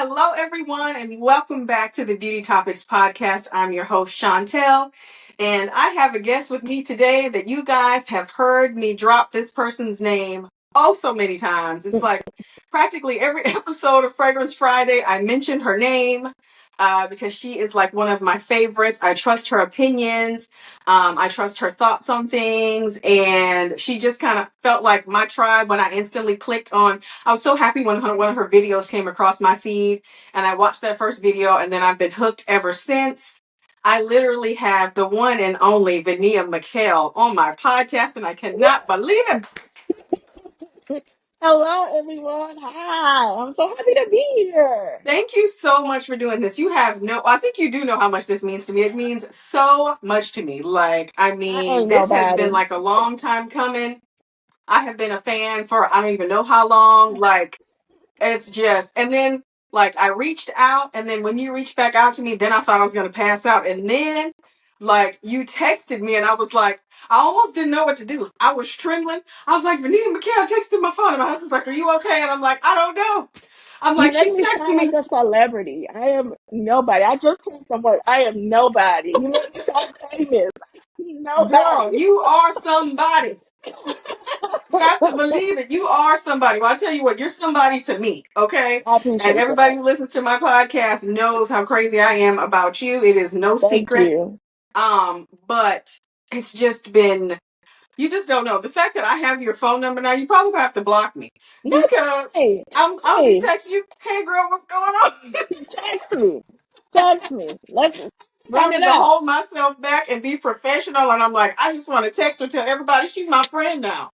Hello, everyone, and welcome back to the Beauty Topics podcast. I'm your host, Chantel, and I have a guest with me today that you guys have heard me drop this person's name oh so many times. It's like practically every episode of Fragrance Friday, I mention her name because she is like one of my favorites. I trust her opinions. I trust her thoughts on things, and she just kind of felt like my tribe when I instantly clicked on. I was so happy when one of her videos came across my feed, and I watched that first video, and then I've been hooked ever since. I literally have the one and only Vania Mickelle on my podcast, and I cannot believe it. Hello, everyone. Hi. I'm so happy to be here. Thank you so much for doing this. I think you do know how much this means to me. It means so much to me. I ain't This has been nobody. like a long time coming. I have been a fan for I don't even know how long. It's just, and then I reached out, and then when you reached back out to me, then I thought I was going to pass out. And then you texted me, and I was like, I almost didn't know what to do. I was trembling. I was like, Vanita Mickelle texted my phone, and my husband's like, are you okay? And I'm like, I don't know. I'm You like, make she's me texting sound like me. a celebrity. I am nobody. I just came from work. I am nobody. You make me sound famous. Girl, Nobody. you are somebody. You have to believe it. You are somebody. Well, I tell you what, you're somebody to me, okay? I And appreciate everybody that. who listens to my podcast knows how crazy I am about you. It is no Thank secret. you. But it's just been, you just don't know. The fact that I have your phone number now, you probably have to block me That's because fine. I'll be Hey, texting you, hey girl, what's going on? text me. Text me. Let's run it Trying to out. hold myself back and be professional, and I'm like, I just want to text her, tell everybody she's my friend now.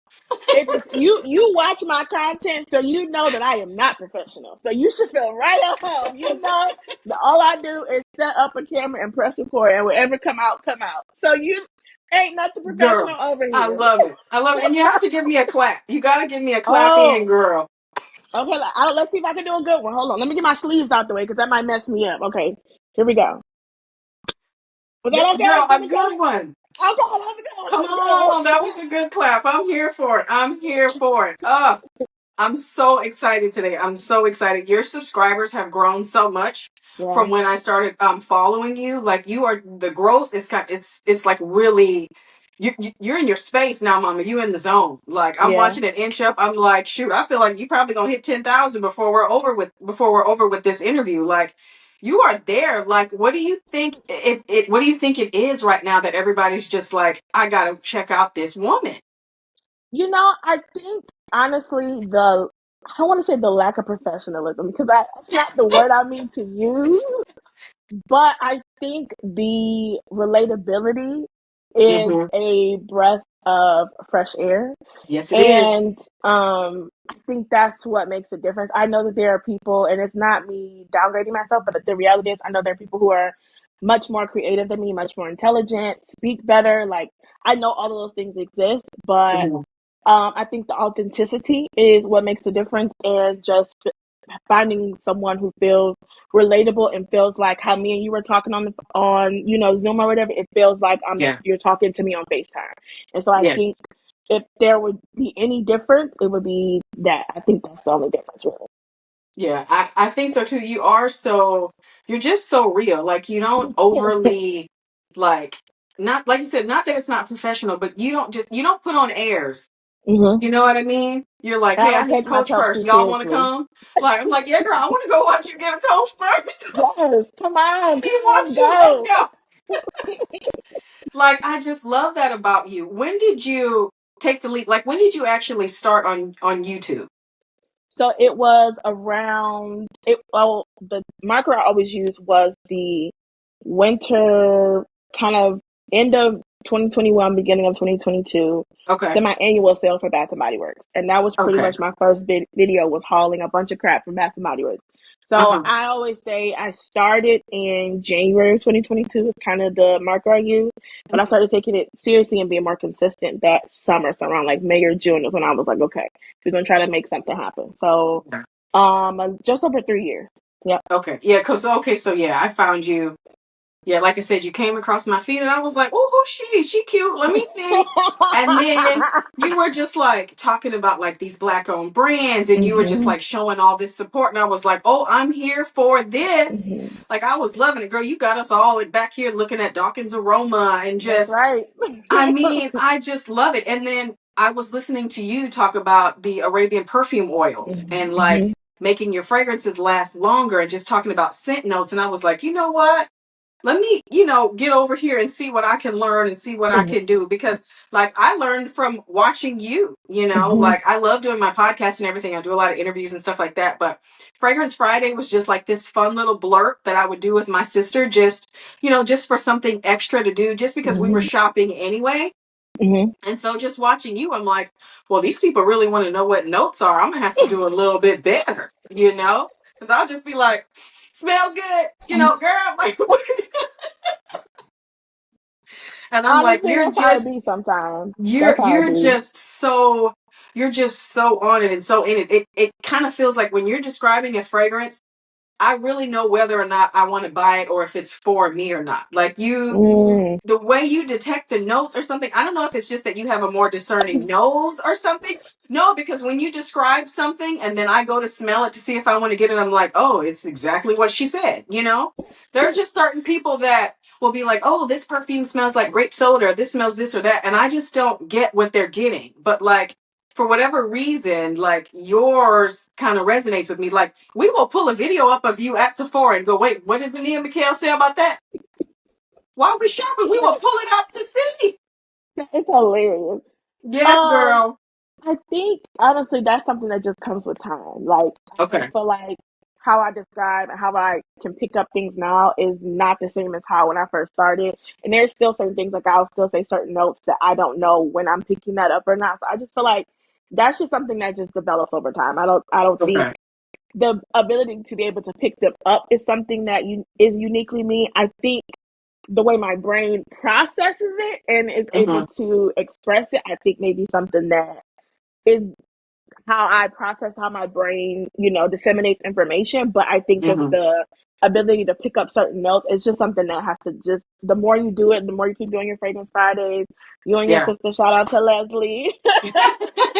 It's you watch my content, so you know that I am not professional. So you should feel right at home. You know that all I do is set up a camera and press record, and whatever come out, come out. So you ain't nothing Girl, professional over I here. love it. I love it. And you have to give me a clap. You got to give me a clap in, Oh, girl. okay. Let's see if I can do a good one. Hold on. Let me get my sleeves out the way because that might mess me up. Okay, here we go. Was that okay? Girl, Did a we go? good one. Okay, that was a good one. Come Let's go. on. That was a good clap. I'm here for it. I'm here for it. I'm so excited today. I'm so excited. Your subscribers have grown so much Yeah, from when I started following you. Like you are the growth is it's like really you're in your space now, mama. You in the zone. Like I'm yeah. watching it inch up. I'm like, shoot, I feel like you probably gonna hit 10,000 before we're over with this interview. Like you are there. Like what do you think what do you think it is right now that everybody's just like, I gotta check out this woman? I think honestly, I don't want to say the lack of professionalism because that's not the word I mean to use, but I think the relatability is Hmm. a breath of fresh air. Yes, it is. And I think that's what makes a difference. I know that there are people, and it's not me downgrading myself, but the reality is, I know there are people who are much more creative than me, much more intelligent, speak better. Like, I know all of those things exist, but Mhm. I think the authenticity is what makes the difference, and just finding someone who feels relatable and feels like how me and you were talking on Zoom or whatever. It feels like Yeah. you're talking to me on FaceTime, and so I think Yes. if there would be any difference, it would be that. I think that's the only difference, really. Yeah, I think so too. You're just so real. Like you don't overly like not like you said, not that it's not professional, but you don't put on airs. Mm-hmm. You know what I mean? You're like, I hey, I don't need a take coach myself first. too Y'all want to seriously. come? Like I'm like, yeah, girl, I want to go watch you get a coach first. Yes, come on, Let me let's watch you. Let's go. go. Like I just love that about you. When did you take the leap? Like when did you actually start on YouTube? So it was around it. Well, the marker I always used was the winter, kind of end of 2021, beginning of 2022, Okay. semi-annual sale for Bath and Body Works, and that was pretty Okay. much my first video, was hauling a bunch of crap from Bath and Body Works. So Uh-huh. I always say I started in January of 2022 is kind of the marker I use, but I started taking it seriously and being more consistent that summer. So around like May or June is when I was like, okay, we're gonna try to make something happen. So, just over 3 years. Yep. Okay. Yeah, so yeah, I found you. Yeah, like I said, you came across my feed and I was like, oh, who's she? She cute. Let me see. And then you were just like talking about like these black owned brands and you were just Mhm. like showing all this support. And I was like, oh, I'm here for this. Mhm. Like I was loving it, girl. You got us all back here looking at Dawkins Aroma and That's just, right. I mean, I just love it. And then I was listening to you talk about the Arabian perfume oils and like Mhm. making your fragrances last longer and just talking about scent notes. And I was like, you know what? Let me, get over here and see what I can learn and see what I Mhm. can do. Because, like, I learned from watching you, Mhm. like, I love doing my podcast and everything. I do a lot of interviews and stuff like that. But Fragrance Friday was just like this fun little blurb that I would do with my sister, just, just for something extra to do, just because we were Mhm. shopping anyway. Mhm. And so just watching you, I'm like, well, these people really want to know what notes are. I'm going to have to do a little bit better, Because I'll just be like, smells good, girl. Like, and I'm like, Honestly, that's how it be sometimes. That's how it you're be. just so on it and so in it. It kind of feels like when you're describing a fragrance, I really know whether or not I want to buy it or if it's for me or not. Like Mm. the way you detect the notes or something, I don't know if it's just that you have a more discerning nose or something. No, because when you describe something and then I go to smell it to see if I want to get it, I'm like, oh, it's exactly what she said. There are just certain people that will be like, oh, this perfume smells like grape soda, or this smells this or that. And I just don't get what they're getting. But like, for whatever reason, like yours kind of resonates with me. Like, we will pull a video up of you at Sephora and go, wait, what did Vania and Mickelle say about that? While we shopping, we will pull it up to see. It's hilarious. Yes, Um, girl. I think honestly that's something that just comes with time. Like I don't Okay. feel like how I describe and how I can pick up things now is not the same as how when I first started. And there's still certain things like I'll still say certain notes that I don't know when I'm picking that up or not. So I just feel like that's just something that just develops over time. I don't think Okay. the ability to be able to pick them up is something that is uniquely me. I think the way my brain processes it and is able Mm-hmm. to express it, I think maybe something that is how I process how my brain, disseminates information. But I think just Mm-hmm. the ability to pick up certain notes, it's just something that has to just, the more you do it, the more you keep doing your Fragrance Fridays, you and your Yeah. sister, shout out to Leslie.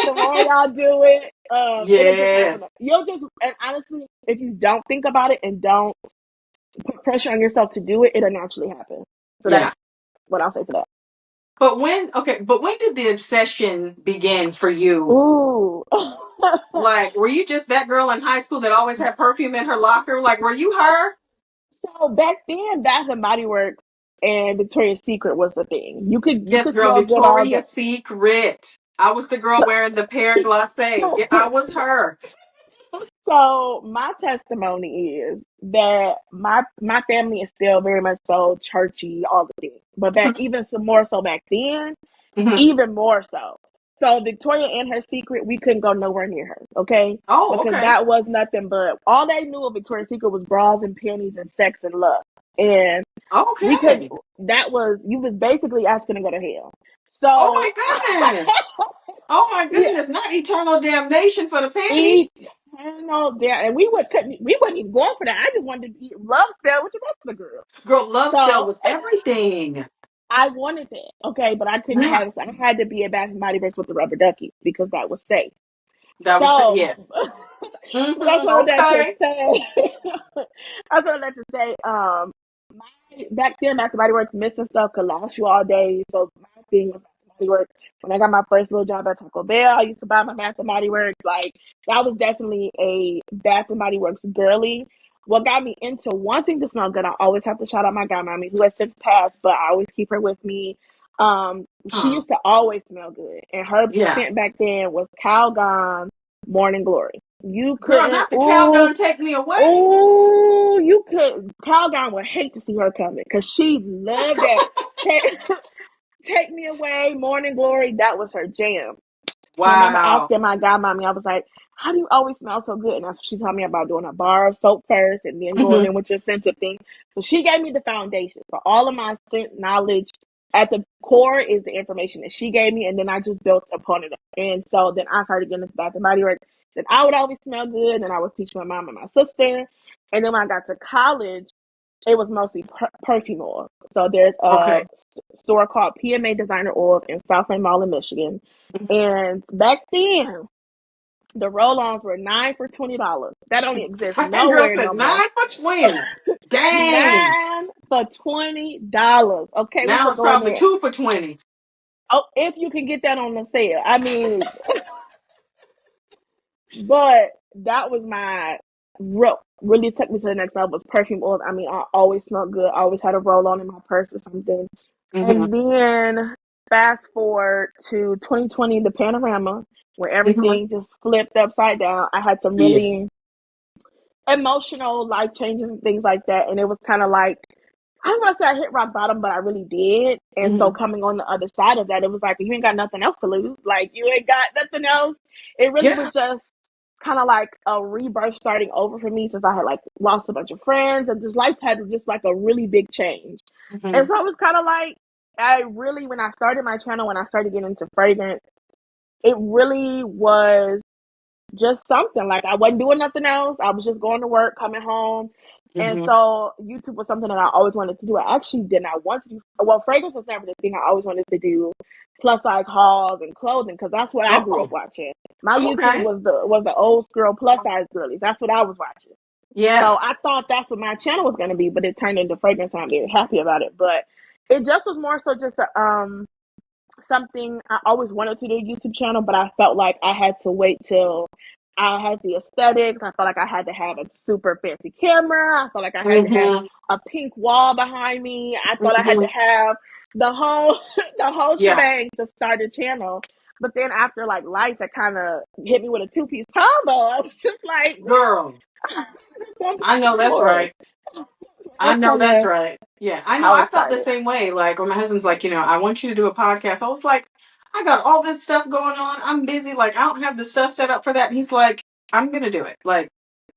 The more y'all do it, it'll just happen. Yes. You'll just, and honestly, if you don't think about it and don't put pressure on yourself to do it, it'll naturally happen. So that's Yeah. what I'll say for that. But when did the obsession begin for you? Ooh. Like, were you just that girl in high school that always had perfume in her locker? Like, were you her? So back then, Bath and Body Works and Victoria's Secret was the thing. You could you Yes, could girl, smell good all day. Victoria's Secret. I was the girl wearing the pear glacé. I was her. So my testimony is that my family is still very much so churchy, all the things. But back even some more so back then, Mhm. even more so. So Victoria and her secret, we couldn't go nowhere near her, okay? Oh, Because okay. that was nothing but all they knew of Victoria's Secret was bras and panties and sex and love. And we could Okay. that was you was basically asking to go to hell. Oh So my goodness. Oh my yeah, goodness. Not eternal damnation for the panties. eternal there, and we wasn't even going for that. I just wanted to eat love spell with the rest of the girls. Girl, love spell So was everything. I wanted that, okay, but I couldn't Yeah. have. I had to be a Bath and Body Works with the rubber ducky because that was safe. That was, So, yes. so that's Mm-hmm. all that to Okay. say. That's all that to say. My back then, Bath and Body Works missing stuff could last you all day. So my thing was Bath and Body Works. When I got my first little job at Taco Bell, I used to buy my Bath and Body Works. Like that was definitely a Bath and Body Works girly. What got me into wanting to smell good, I always have to shout out my godmommy who has since passed, but I always keep her with me. She Oh, used to always smell good, and her yeah. scent back then was Calgon Morning Glory. You Girl, couldn't, not the Calgon take me away. you could. Calgon would hate to see her coming because she loved that. Take, take me away, Morning Glory. That was her jam. I remember Wow. asking my godmommy, I was like, how do you always smell so good? And that's what she told me about doing a bar of soap first and then going Mm-hmm. in with your scented thing. So she gave me the foundation. So all of my scent knowledge at the core is the information that she gave me. And then I just built upon it. And so then I started getting into Bath and Body Works. Then I would always smell good. And I would teach my mom and my sister. And then when I got to college, it was mostly perfume oil. So there's a Okay. store called PMA Designer Oils in Southland Mall in Michigan. And back then, the roll-ons were 9 for $20. That don't exist That girl nowhere said no more. 9 for 20. Dang. 9 for $20. Okay, we Now could it's go in probably there. 2 for 20. Oh, if you can get that on the sale. I mean, but that was my really took me to the next level was perfume oils. I mean, I always smelled good. I always had a roll on in my purse or something. Mm-hmm. And then fast forward to 2020, the panorama, where Mm-hmm. everything just flipped upside down. I had some Yes. really emotional life changes and things like that. And it was kind of like, I don't want to say I hit rock bottom, but I really did. And so Mm-hmm. coming on the other side of that, it was like, you ain't got nothing else to lose. Like, you ain't got nothing else. It really Yeah. was just kind of like a rebirth starting over for me since I had like lost a bunch of friends and just life had just like a really big change. Mm-hmm. And so I was kind of like, I really, when I started my channel, when I started getting into fragrance, it really was just something. Like I wasn't doing nothing else. I was just going to work, coming home. And Mm-hmm. so YouTube was something that I always wanted to do. I actually did not want to do, well, fragrance was never the thing. I always wanted to do plus size hauls and clothing because that's what I grew up Oh, watching. My YouTube okay. was the old girl plus size girlies. That's what I was watching. Yeah. So I thought that's what my channel was going to be, but it turned into fragrance and I'm very happy about it. But it just was more so just a, something I always wanted to do a YouTube channel, but I felt like I had to wait till I had the aesthetics. I felt like I had to have a super fancy camera. I felt like I had to have Mm-hmm. a pink wall behind me. I thought I had to Mm-hmm. have the whole the whole Yeah. shebang to start a channel. But then after like life, it kind of hit me with a 2-piece combo. I was just like, Girl, that's I know that's yours. right. I That's know kind that's of right. Yeah, I know. how I it felt the started. same way. Like when my husband's like, I want you to do a podcast. I was like, I got all this stuff going on. I'm busy. Like I don't have the stuff set up for that. And he's like, I'm gonna do it. Like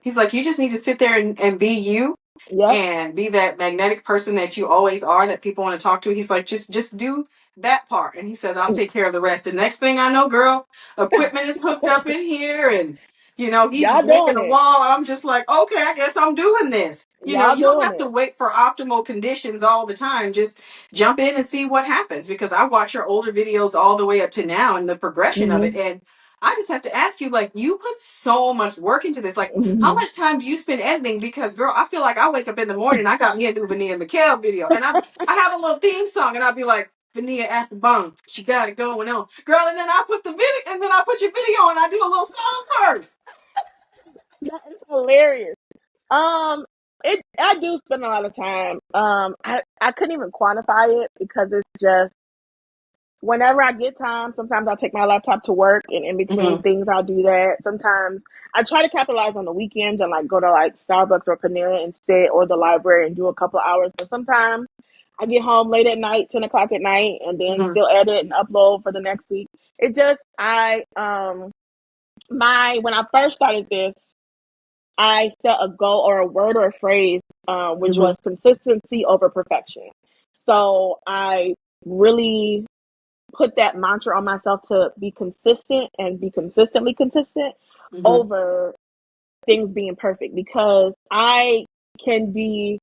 he's like, you just need to sit there and be you Yep. and be that magnetic person that you always are that people want to talk to. He's like, just do that part. And he said, I'll take care of the rest. The next thing I know, girl, equipment is hooked up in here and he's Y'all making doing a it. wall. And I'm just like, okay, I guess I'm doing this. Y'all You don't doing have to it. wait for optimal conditions all the time. Just jump in and see what happens because I watch your older videos all the way up to now and the progression of it. Mm-hmm. And I just have to ask you, like, you put so much work into this. Like, how Mm-hmm. much time do you spend editing? Because, girl, I feel like I wake up in the morning, I got me a new Vania and Mickelle video, and I have a little theme song, and I'll be like, Vania at the bone, she got it going on, girl. And then I put the video, and then I put your video, and I do a little song first. That is hilarious. Um, I do spend a lot of time. I couldn't even quantify it because it's just whenever I get time. Sometimes I'll take my laptop to work, and in between Mm-hmm. things, I'll do that. Sometimes I try to capitalize on the weekends and like go to like Starbucks or Panera instead, or the library and do a couple of hours. But sometimes I get home late at night, 10 o'clock at night, and then Mm-hmm. still edit and upload for the next week. It just my when I first started this. I set a goal or a word or a phrase, which Mm-hmm. was consistency over perfection. So I really put that mantra on myself to be consistent and be consistently consistent Mm-hmm. over things being perfect because I can be,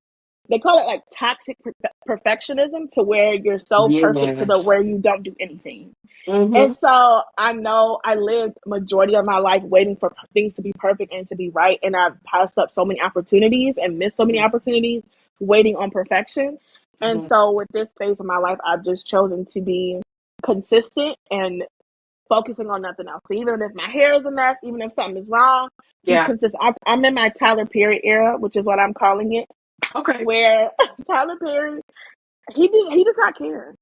they call it like toxic perfectionism to where you're so perfect to the where Yes. you don't do anything. Mm-hmm. And so I know I lived majority of my life waiting for things to be perfect and to be right. And I've passed up so many opportunities and missed so many opportunities waiting on perfection. And Mm-hmm. so with this phase of my life, I've just chosen to be consistent and focusing on nothing else. So even if my hair is a mess, even if something is wrong, be Yeah. consistent. I'm in my Tyler Perry era, which is what I'm calling it, Okay. where Tyler Perry, he does not care.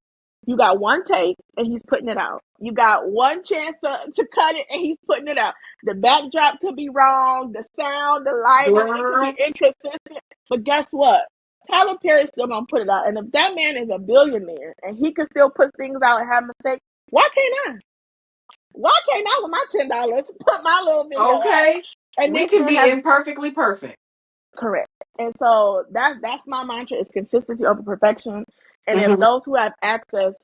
You got one take and he's putting it out. You got one chance to cut it and he's putting it out. The backdrop could be wrong, the sound, the lighting, it could be Girl. inconsistent. But guess what? Tyler Perry's still gonna put it out. And if that man is a billionaire and he can still put things out and have mistakes, why can't I? Why can't I with my $10 put my little video out Okay. and We this can man be has imperfectly perfect. correct. And so that's my mantra is consistency over perfection. And if Mm-hmm. those who have access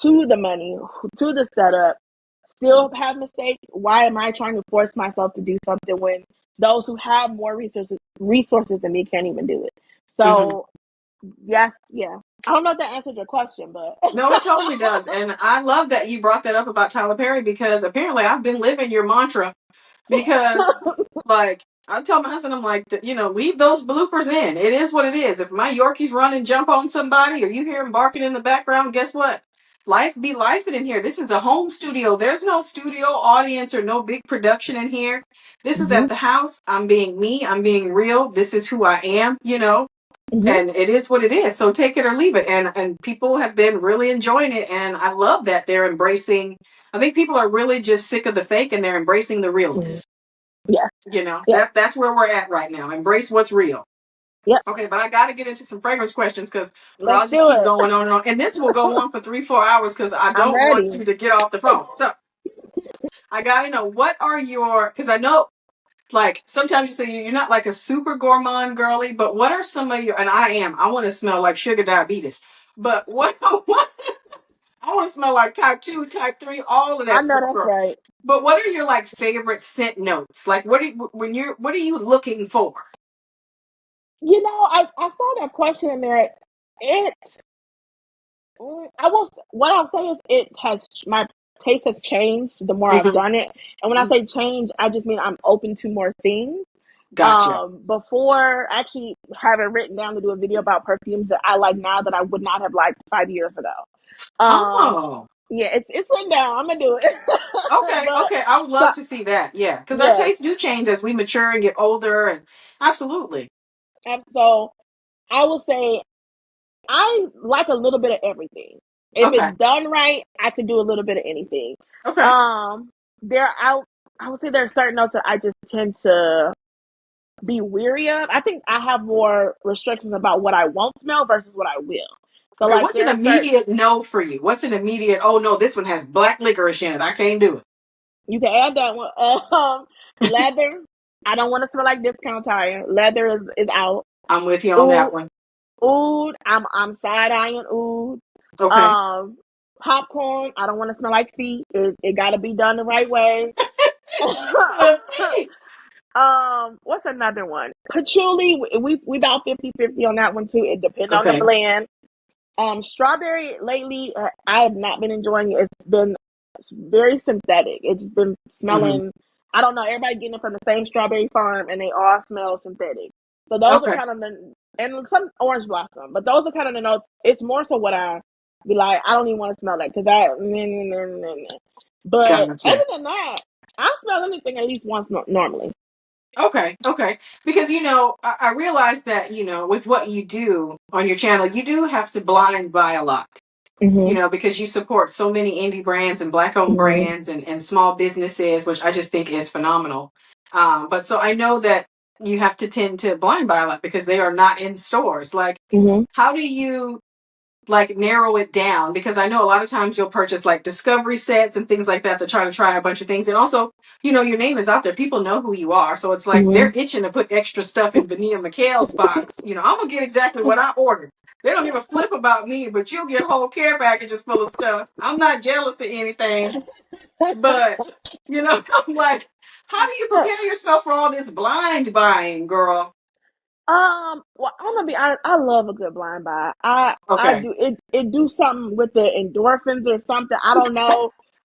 to the money, to the setup, still have mistakes, why am I trying to force myself to do something when those who have more resources than me can't even do it? Mm-hmm. So Yes, yeah. I don't know if that answered your question, but No, it totally does. And I love that you brought that up about Tyler Perry because apparently I've been living your mantra because, like, I tell my husband, I'm like, leave those bloopers in. It is what it is. If my Yorkies run and jump on somebody or you hear him barking in the background, guess what? Life be lifing in here. This is a home studio. There's no studio audience or no big production in here. This is hmm at the house. I'm being me. I'm being real. This is who I am. hmm And it is what it is. So take it or leave it. And people have been really enjoying it. And I love that they're embracing. I think people are really just sick of the fake and they're embracing the realness. yeah, You know, yeah, that's where we're at right now. Embrace what's real. yep. Okay, but I got to get into some fragrance questions because, girl, Let's I'll just do keep it. going on and on. And this will go on for 3-4 hours because I I'm don't want ready. you to get off the phone. So I got to know what are because I know like sometimes you say you're not like a super gourmand girly, but what are some of and I want to smell like sugar diabetes. But what I want to smell like type 2, type 3, all of I that know stuff. that's right. But what are your like favorite scent notes? Like what are you looking for? I saw that question in there. It, what I'll say is my taste has changed the more I've Mm-hmm. done it. And when I say change, I just mean I'm open to more things. Gotcha. Before actually having written down to do a video about perfumes that I like now that I would not have liked 5 years ago. Oh, Yeah, it's written down. I'm gonna do it. okay, but okay. I would so love to see that. Yeah, because our yeah, tastes do change as we mature and get older, and absolutely. and so I will say I like a little bit of everything. If Okay, it's done right, I can do a little bit of anything. okay. Um, there I would say there are certain notes that I just tend to be weary of. I think I have more restrictions about what I won't smell versus what I will. So Okay, like what's an there are certain immediate no for you? What's an immediate, oh no, this one has black licorice in it. I can't do you can add that one. it. Leather. I don't want to smell like discount tire. Leather is out. I'm with you on that Oud, one. oud. I'm side eyeing oud. Okay. Um, Popcorn. I don't want to smell like feet. It got to be done the right way. She's the feet. What's another one? Patchouli. We about 50-50 on that one too. It depends on the Okay. blend. Strawberry lately, I have not been enjoying it. It's very synthetic. It's been Mm-hmm. smelling. I don't know. Everybody getting it from the same strawberry farm, and they all smell synthetic. So those are Okay. kind of and some orange blossom, but those are kind of the notes. It's more so what I be like. I don't even want to smell that because I. But Gotcha. other than that, I smell anything at least once normally. Okay, okay. Because, I realize that, with what you do on your channel, you do have to blind buy a lot, Mhm. because you support so many indie brands and black owned Mhm. brands and small businesses, which I just think is phenomenal. But so I know that you have to tend to blind buy a lot because they are not in stores. Like, Mhm. how do you like narrow it down? Because I know a lot of times you'll purchase like discovery sets and things like that to try a bunch of things. And also, your name is out there. People know who you are. So it's like they're Mhm. itching to put extra stuff in Vania Mickell's box. I'm gonna get exactly what I ordered. They don't give a flip about me, but you'll get whole care packages full of stuff. I'm not jealous of anything, but I'm like, how do you prepare yourself for all this blind buying, girl? Well, I'm gonna be honest. I love a good blind buy. I Okay. do it. It do something with the endorphins or something. I don't know.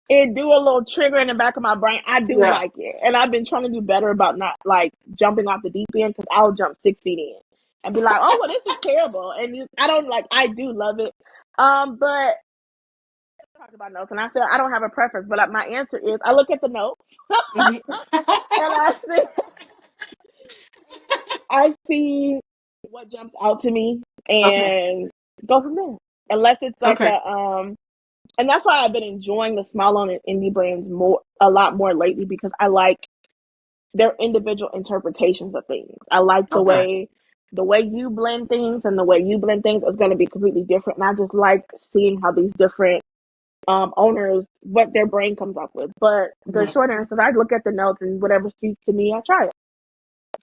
It do a little trigger in the back of my brain. I do Yeah. like it, and I've been trying to do better about not like jumping off the deep end because I'll jump 6 feet in and be like, "Oh, well, this is terrible," and I don't like. I do love it. But talk about notes, and I said I don't have a preference, but my answer is I look at the notes Mhm. and I see what jumps out to me Okay. and go from there. Unless it's like Okay. and that's why I've been enjoying the small owned indie brands a lot more lately because I like their individual interpretations of things. I like Okay. the way you blend things and the way you blend things is going to be completely different. And I just like seeing how these different owners what their brain comes up with. But the Mhm. short answer is I look at the notes and whatever speaks to me, I try it.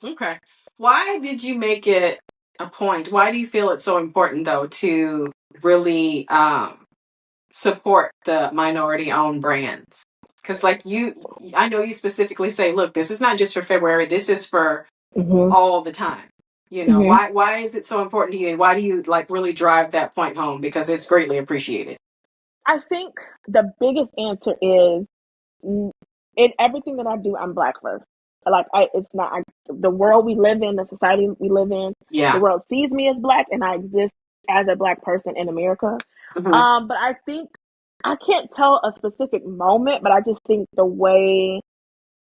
Okay. Why did you make it a point? Why do you feel it's so important though to really support the minority owned brands? Because like I know you specifically say, look, this is not just for February. This is for Mm-hmm. all the time. You know, Mhm. why is it so important to you, and why do you like really drive that point home? Because it's greatly appreciated. I think the biggest answer is in everything that I do, I'm Black first. Like it's not the world we live in, the society we live in. The Yeah. world sees me as Black, and I exist as a Black person in America. Hmm. But I think I can't tell a specific moment, but I just think the way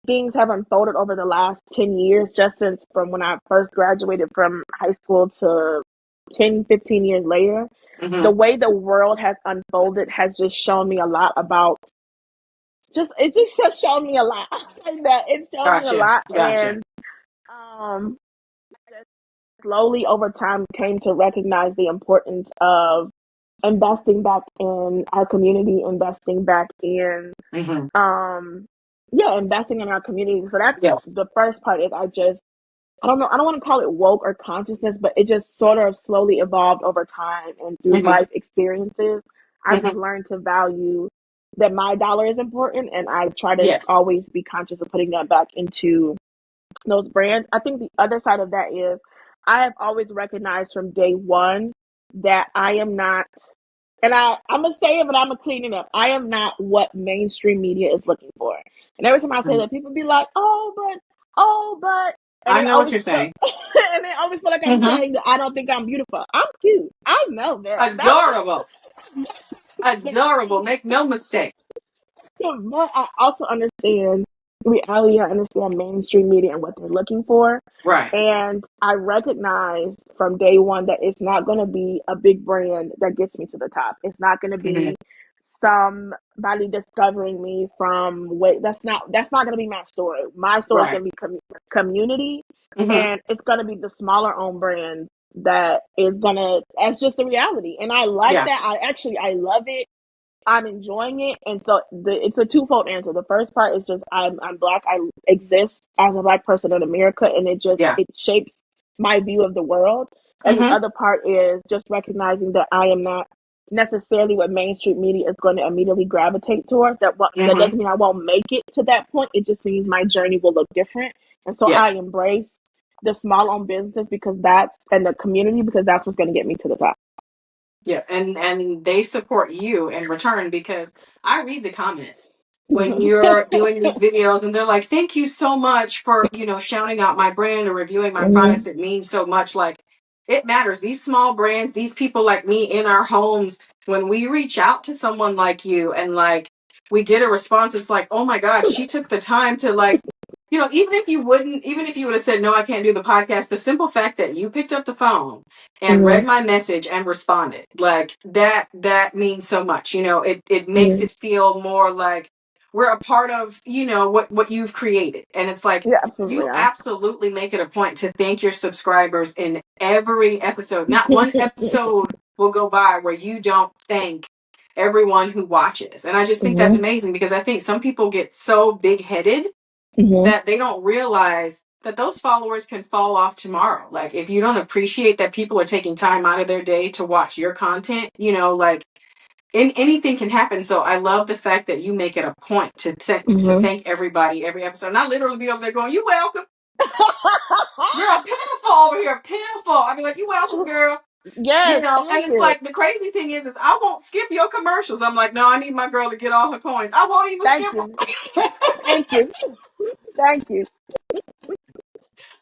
things have unfolded over the last 10 years, just since from when I first graduated from high school to 10, 15 years later, Hmm. the way the world has unfolded has just shown me a lot about it just has shown me a lot. I'll say that it's shown me a Gotcha. lot, Gotcha. and I just slowly over time came to recognize the importance of investing back in our community, investing back in Hmm. investing in our community. So that's Yes. the first part. Is I don't know, I don't want to call it woke or consciousness, but it just sort of slowly evolved over time and through Hmm. life experiences. I've just Hmm. learned to value that my dollar is important, and I try to Yes. always be conscious of putting that back into those brands. I think the other side of that is I have always recognized from day one that I am not, and I'm gonna say it, but I'm gonna clean it up. I am not what mainstream media is looking for. And every time I say Mhm. that, people be like, oh, but," and I they know what always you're feel, saying. and they always feel like I'm Hmm. saying that I don't think I'm beautiful. I'm cute. I know that. That's Adorable. Adorable. Make no mistake. but I also understand reality. I understand mainstream media and what they're looking for. Right. And I recognize from day one that it's not going to be a big brand that gets me to the top. It's not going to Hmm. be somebody discovering me from wait. That's not going to be my story. My story is Right. going to be community, Hmm. and it's going to be the smaller owned brands that is going to. That's just the reality, and I like Yeah. that. I love it. I'm enjoying it, and so it's a twofold answer. The first part is just I'm Black. I exist as a Black person in America, and Yeah. it shapes my view of the world. And the Hmm. other part is just recognizing that I am not necessarily what mainstream media is going to immediately gravitate towards. That Hmm. doesn't mean I won't make it to that point. It just means my journey will look different, and so I Yes. embrace the small owned businesses because that's and the community because that's what's going to get me to the top. Yeah, and they support you in return because I read the comments when you're doing these videos and they're like, "Thank you so much for, shouting out my brand or reviewing my Mhm. products. It means so much." Like it matters. These small brands, these people like me in our homes, when we reach out to someone like you and like we get a response, it's like, "Oh my God, she took the time to like." Even if you would have said, "No, I can't do the podcast," the simple fact that you picked up the phone and read Mhm. my message and responded, like that means so much. It makes Mhm. it feel more like we're a part of, what you've created. And it's like Yeah, absolutely. you Yeah. absolutely make it a point to thank your subscribers in every episode. Not one episode will go by where you don't thank everyone who watches. And I just think that's Mhm. amazing because I think some people get so big headed Mhm. that they don't realize that those followers can fall off tomorrow. Like if you don't appreciate that people are taking time out of their day to watch your content, like anything can happen. So I love the fact that you make it a point to Mhm. thank everybody every episode. And I literally be over there going, "You welcome." Girl, pitiful over here, pitiful. I be like, "You welcome, girl." Yes, And thank it's you. like the crazy thing is I won't skip your commercials. I'm like, "No, I need my girl to get all her coins. I won't even Thank skip you. them." Thank you. Thank you.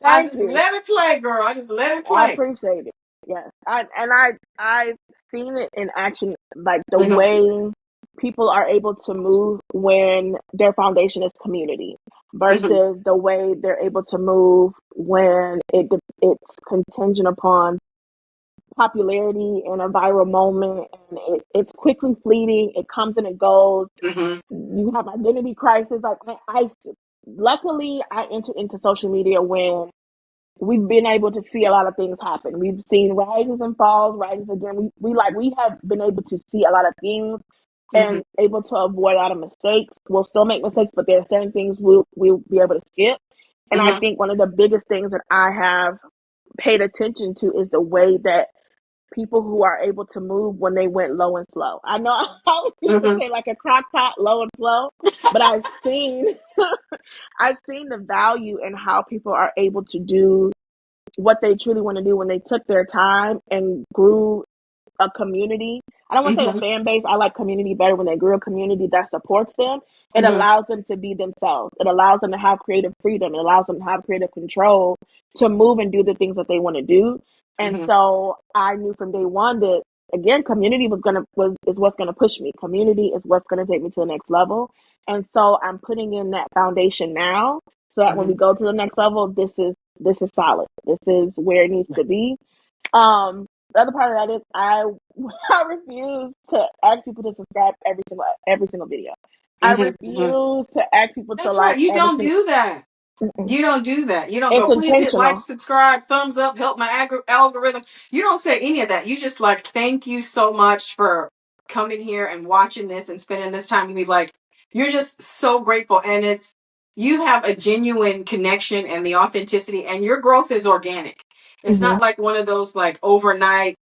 I Thank just you. let it play, girl. I just let it I play. appreciate it. Yes. I've seen it in action, like the Hmm. way people are able to move when their foundation is community Hmm. versus the way they're able to move when it's contingent upon popularity and a viral moment, and it's quickly fleeting. It comes and it goes. Hmm. You have identity crisis. Like luckily, I entered into social media when we've been able to see a lot of things happen. We've seen rises and falls, rises again. We have been able to see a lot of things Hmm. and able to avoid a lot of mistakes. We'll still make mistakes, but there are certain things we'll be able to skip. And I Hmm. think one of the biggest things that I have paid attention to is the way that people who are able to move when they went low and slow. I know I used to Hmm. say like a crock pot, low and slow, but I've seen I've seen the value in how people are able to do what they truly want to do when they took their time and grew a community. I don't want to say a Mm-hmm. fan base. I like community better. When they grew a community that supports them, it Mm-hmm. allows them to be themselves. It allows them to have creative freedom. It allows them to have creative control to move and do the things that they want to do. And Mm-hmm. so I knew from day one that, again, community is what's gonna push me. Community is what's gonna take me to the next level. And so I'm putting in that foundation now, so that when Mm-hmm. we go to the next level, this is solid. This is where it needs to be. The other part of that is I refuse to ask people to subscribe every single video. I Mm-hmm. Mm-hmm. refuse to ask people to That's like right. You every don't single. do that. Mm-mm. You don't do that. You don't It's go, please hit like, intentional. subscribe, thumbs up, help my algorithm. You don't say any of that. You just like, thank you so much for coming here and watching this and spending this time with me. Like, you're just so grateful. And you have a genuine connection and the authenticity, and your growth is organic. It's Mm-hmm. not like one of those like overnight,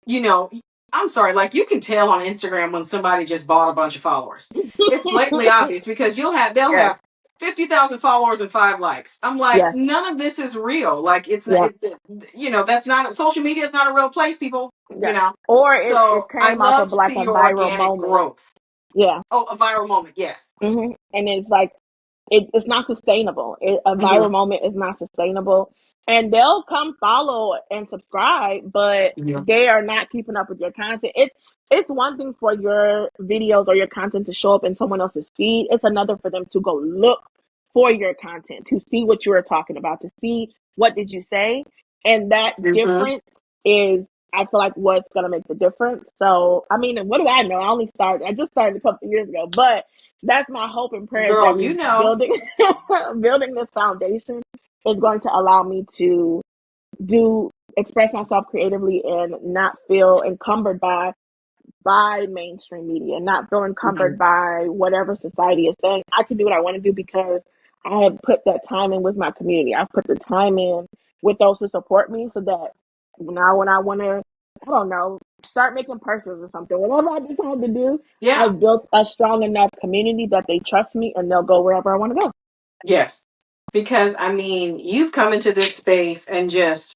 you know, I'm sorry, like you can tell on Instagram when somebody just bought a bunch of followers. It's blatantly obvious because they'll Yes. have 50,000 followers and 5 likes. I'm like, Yes. none of this is real. Like it's not, Yeah. that's not, social media is not a real place, people, Yeah. you know? Or it So I came off love of to like see a your viral organic moment. growth. Yeah. Oh, a viral moment. Yes. And it's like it's not sustainable. A Mm-hmm. viral moment is not sustainable. And they'll come follow and subscribe, but Yeah. they are not keeping up with your content. It's one thing for your videos or your content to show up in someone else's feed. It's another for them to go look for your content, to see what you are talking about, to see what did you say. And that Mm-hmm. difference is, I feel like, what's gonna make the difference. So I mean, what do I know? I just started a couple of years ago, but that's my hope and prayer, is that Girl, me you know. building building this foundation is going to allow me to do express myself creatively and not feel encumbered by mainstream media, not feel Mm-hmm. encumbered by whatever society is saying. I can do what I want to do because I have put that time in with my community. I've put the time in with those who support me, so that now when I want to, I don't know, start making purses or something, whatever I decide to do, Yeah. I've built a strong enough community that they trust me and they'll go wherever I want to go. Yes. Because I mean, you've come into this space and just,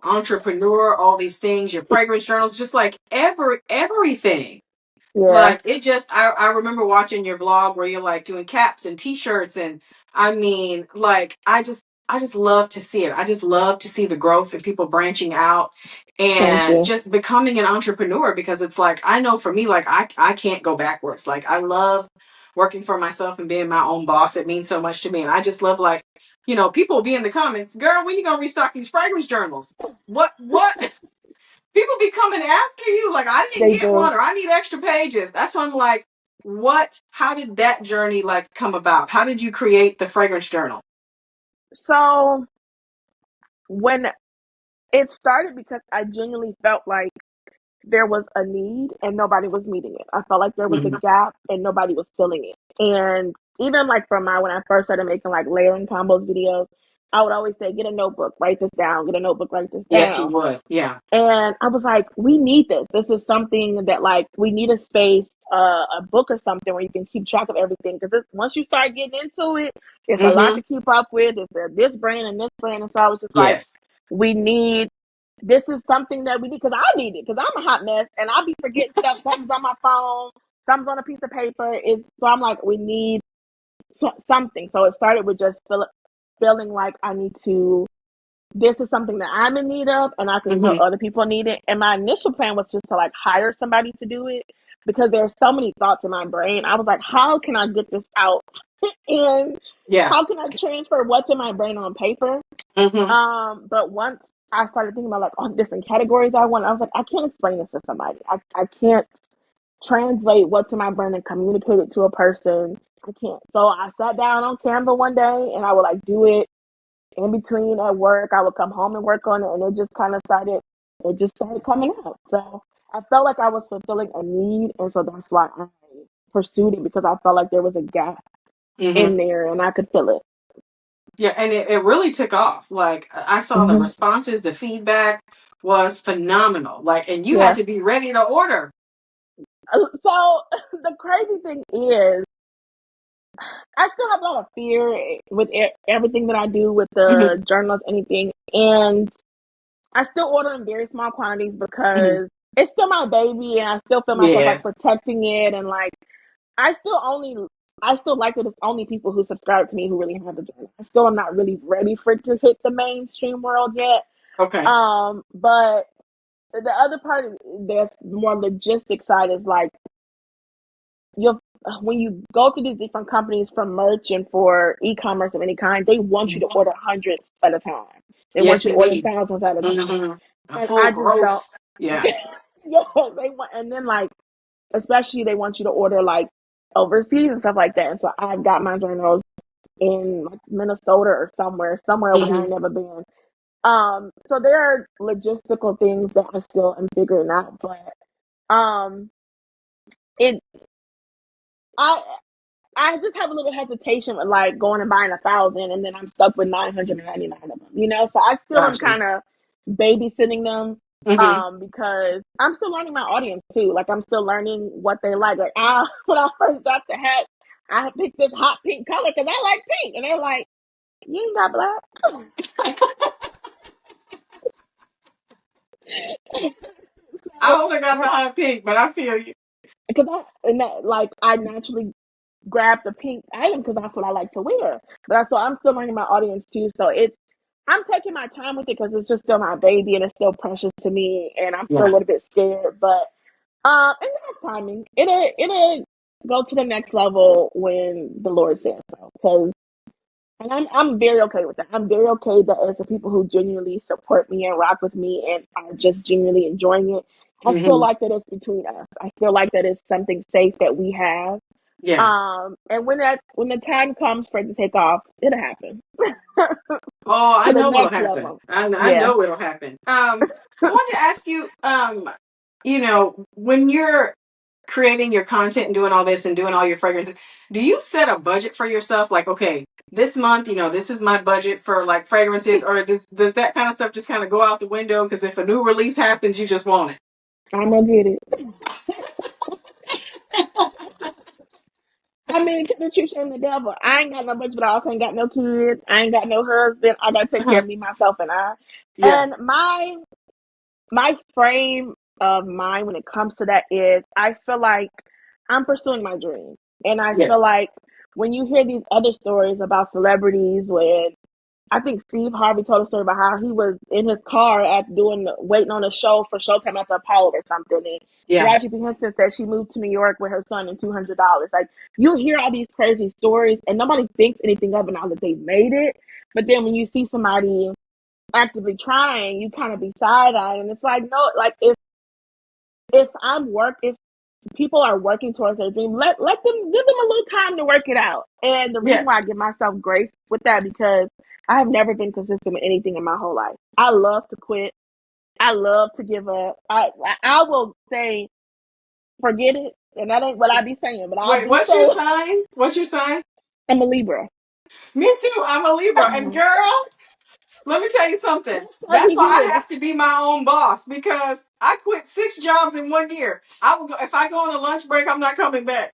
entrepreneur, all these things, your fragrance journals, just like everything. Yeah, Like it just, I remember watching your vlog where you're like doing caps and t-shirts. And I mean, like, I just love to see it. I just love to see the growth and people branching out thank and you. just becoming an entrepreneur, because it's like, I know for me, like I can't go backwards. Like I love working for myself and being my own boss. It means so much to me. And I just love, like, people will be in the comments, girl, when you gonna restock these fragrance journals? What? People be coming after you, like, I didn't They get do. one, or I need extra pages. That's why I'm like, how did that journey like come about? How did you create the fragrance journal? So when it started, because I genuinely felt like there was a need and nobody was meeting it. I felt like there was a Mm-hmm. gap and nobody was filling it. And even like when I first started making like layering combos videos, I would always say, get a notebook, write this down, get a notebook, write this Yes, you down. would. Yeah. And I was like, we need this. This is something that, like, we need a space, a book or something where you can keep track of everything. Because once you start getting into it, it's a lot Mm-hmm. to keep up with. It's this brand and this brand. And so I was just like, Yes. we need, this is something that we need, because I need it, because I'm a hot mess and I'll be forgetting stuff. Something's on my phone, something's on a piece of paper. So I'm like, we need something. So it started with just feeling like I need to, this is something that I'm in need of, and I can tell Mm-hmm. other people need it. And my initial plan was just to like hire somebody to do it, because there's so many thoughts in my brain. I was like, how can I get this out? And Yeah. how can I transfer what's in my brain on paper? Mm-hmm. But once I started thinking about like all the different categories I want, I was like, I can't explain this to somebody. I can't translate what's in my brain and communicate it to a person. I can't. So I sat down on Canva one day and I would like do it in between at work. I would come home and work on it, and it just started coming out. So I felt like I was fulfilling a need, and so that's why I pursued it, because I felt like there was a gap Mm-hmm. in there and I could fill it. Yeah, and it really took off. Like I saw the Mm-hmm. responses, the feedback was phenomenal. Like, and you had Yeah. to be ready to order. So the crazy thing is, I still have a lot of fear with everything that I do with Hmm. the journals, anything, and I still order in very small quantities Hmm. because it's still my baby, and I still feel myself like Yes. protecting it, and like I still only. I still like that it's only people who subscribe to me who really have the journal. I still am not really ready for it to hit the mainstream world yet. Okay. But the other part that's more logistic side is like you'll when you go to these different companies for merch and for e-commerce of any kind, they want you to Mhm. order hundreds at a time. They want Yes, you to order indeed. thousands at a time. Hmm. A And full I just don't. gross. Yeah. Yeah, they want, and then like especially they want you to order like overseas and stuff like that. And so I've got my journals in like Minnesota or somewhere where I Hmm. ain't never been. So there are logistical things that I still am figuring out, but um, it I I just have a little hesitation with like going and buying 1,000 and then I'm stuck with 999 of them, you know? So I still am Gotcha. kind of babysitting them Hmm. because I'm still learning my audience too. Like I'm still learning what they like. Like when I first got the hat, I picked this hot pink color because I like pink. And they're like, you ain't got black. I only got the hot pink, but I feel you. Because I naturally grab the pink item because that's what I like to wear. So I'm still learning my audience too. So I'm taking my time with it because it's just still my baby and it's still precious to me, and I'm still a Yeah. little bit scared. But and that's timing. It'll go to the next level when the Lord says so. Because and I'm very okay with that. I'm very okay that as the people who genuinely support me and rock with me and are just genuinely enjoying it. I still Hmm. like that it's between us. I feel like that it's something safe that we have. Yeah. And when the time comes for it to take off, it'll happen Oh, I to the know it'll next happen. level. I Yeah, know it'll happen. I wanted to ask you, when you're creating your content and doing all this and doing all your fragrances, do you set a budget for yourself? Like, okay, this month, this is my budget for like fragrances, or does that kind of stuff just kind of go out the window? Because if a new release happens, you just want it. I'm gonna get it. I mean, to the truth and the devil. I ain't got no budget, but I also ain't got no kids. I ain't got no husband. I gotta take care Uh-huh. of me, myself, and I. Yeah. And my frame of mind when it comes to that is I feel like I'm pursuing my dream. And I feel Yes. like when you hear these other stories about celebrities when I think Steve Harvey told a story about how he was in his car at waiting on a show for Showtime at the Apollo or something. And Yeah. Taraji P. Henson said she moved to New York with her son and $200. Like you hear all these crazy stories and nobody thinks anything of it now that they've made it. But then when you see somebody actively trying, you kind of be side eyed, and it's like no, like if people are working towards their dream, let them give them a little time to work it out. And the reason why Yes. I give myself grace with that because I have never been consistent with anything in my whole life. I love to quit. I love to give up. I will say forget it, and that ain't what I be saying, but I Wait, do what's your say sign? What's your sign? I'm a Libra. Me too. I'm a Libra. And girl, let me tell you something. That's so That's be why I good. have to be my own boss because I quit 6 jobs in 1 year. I will go, if I go on a lunch break, I'm not coming back.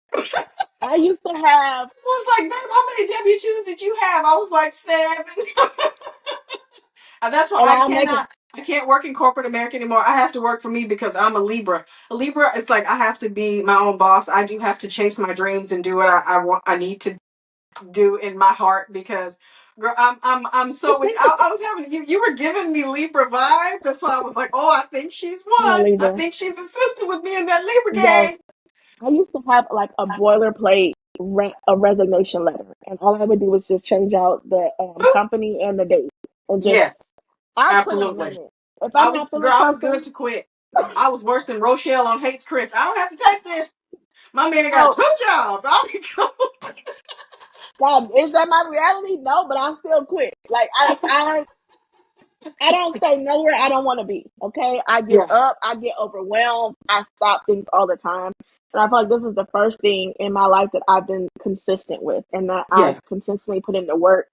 I used to have, Someone's like, babe, how many W-2s did you have? I was like 7. And that's why and I'll make it. I can't work in corporate America anymore. I have to work for me because I'm a Libra. A Libra is like I have to be my own boss. I do have to chase my dreams and do what I want. I need to do in my heart because girl, I'm so with I was having you were giving me Libra vibes. That's why I was like, oh, I think she's I'm a one. I Libra. think she's a sister with me in that Libra Yes. gang. I used to have like a boilerplate a resignation letter, and all I would do was just change out the company and the date, and just Yes, I'll quit in a absolutely. minute if I'm not Girl, feeling I was good something. to quit. I was worse than Rochelle on Hates Chris. I don't have to take this. My man got Oh 2 jobs. I'll be God, is that my reality? No, but I still quit. Like I don't stay nowhere I don't want to be. Okay, I give yeah, up. I get overwhelmed. I stop things all the time. And I feel like this is the first thing in my life that I've been consistent with, and that I've yeah, consistently put in the work.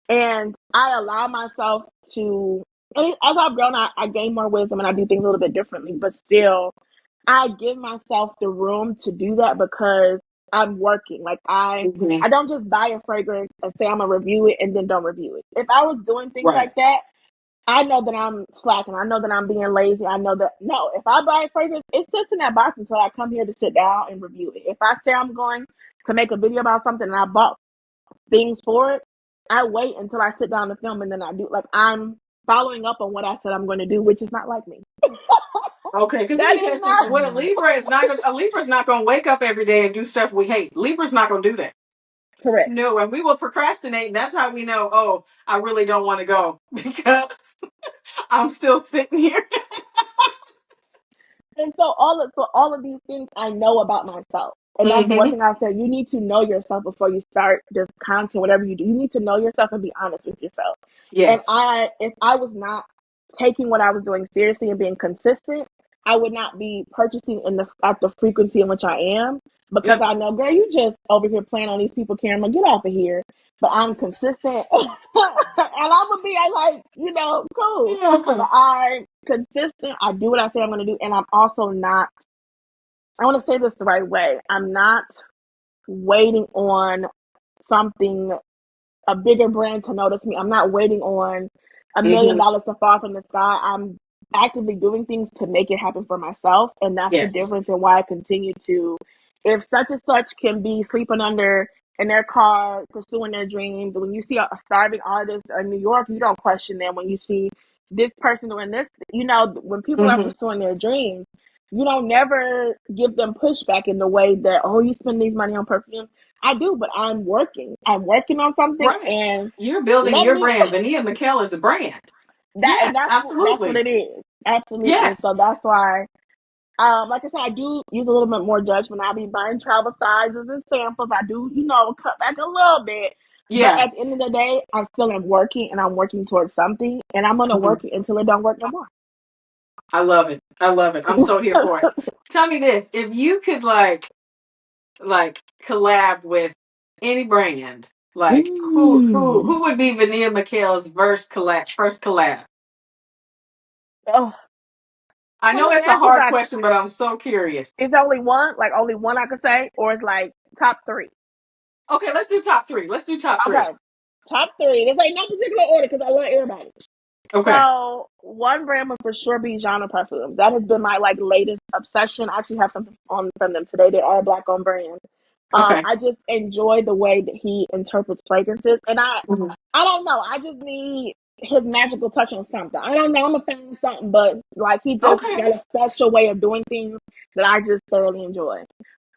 And I allow myself to, and as I've grown, I gain more wisdom and I do things a little bit differently, but still, I give myself the room to do that because I'm working. Like Mm-hmm. I don't just buy a fragrance and say I'm gonna review it and then don't review it. If I was doing things Right. like that, I know that I'm slacking. I know that I'm being lazy. I know that no, if I buy a fragrance, it sits in that box until I come here to sit down and review it. If I say I'm going to make a video about something and I bought things for it, I wait until I sit down to film and then I do. Like I'm following up on what I said I'm going to do, which is not like me. Okay, because let That me tell is you something. not What a Libra's not gonna wake up every day and do stuff we hate. Libra's not gonna do that. correct. No, and we will procrastinate, and that's how we know, oh, I really don't want to go because I'm still sitting here. And so all of these things I know about myself. And that's one Mm-hmm. thing I said. You need to know yourself before you start this content, whatever you do. You need to know yourself and be honest with yourself. And Yes. if I was not taking what I was doing seriously and being consistent, I would not be purchasing at the frequency in which I am, because Yep. I know, girl, you just over here playing on these people camera. Get off of here. But I'm consistent, and I'm gonna be like, cool. Yeah. But I'm consistent. I do what I say I'm gonna do, and I'm also not. I want to say this the right way. I'm not waiting on something, a bigger brand to notice me. I'm not waiting on $1 million Mm-hmm. to fall from the sky. I'm actively doing things to make it happen for myself. And that's the Yes. difference in why I continue to, if such and such can be sleeping under in their car, pursuing their dreams. When you see a starving artist in New York, you don't question them. When you see this person doing this, when people are Mm-hmm. pursuing their dreams, you don't never give them pushback in the way that, oh, you spend these money on perfume. I do, but I'm working. I'm working on something, Right. and You're building let your me brand. Vania Mickelle is a brand. that and Yes, that's what absolutely. it is. Absolutely. And Yes. so that's why, like I said, I do use a little bit more judgment. I'll be buying travel sizes and samples. I do, cut back a little bit. But Yeah. at the end of the day, I still am working, and I'm working towards something, and I'm gonna Mhm. work it until it don't work no more. I love it. I love it. I'm so here for it. Tell me this: if you could like collab with any brand, like who Mm. would be Vania Michael's first collab? Oh, I how know many it's a answers hard question, but I'm so curious. is only one? Like only one I could say, or it's like top three? Okay, let's do top three. Let's do top three. Okay, top three. This ain't no particular order because I love everybody. Okay. So one brand would for sure be Genre Parfums. That has been my latest obsession. I actually have something on from them today. They are a black owned brand. Okay. I just enjoy the way that he interprets fragrances, and Mhm. I don't know. I just need his magical touch on something. I don't know. I'm a fan of something, but like he just Okay. got a special way of doing things that I just thoroughly enjoy.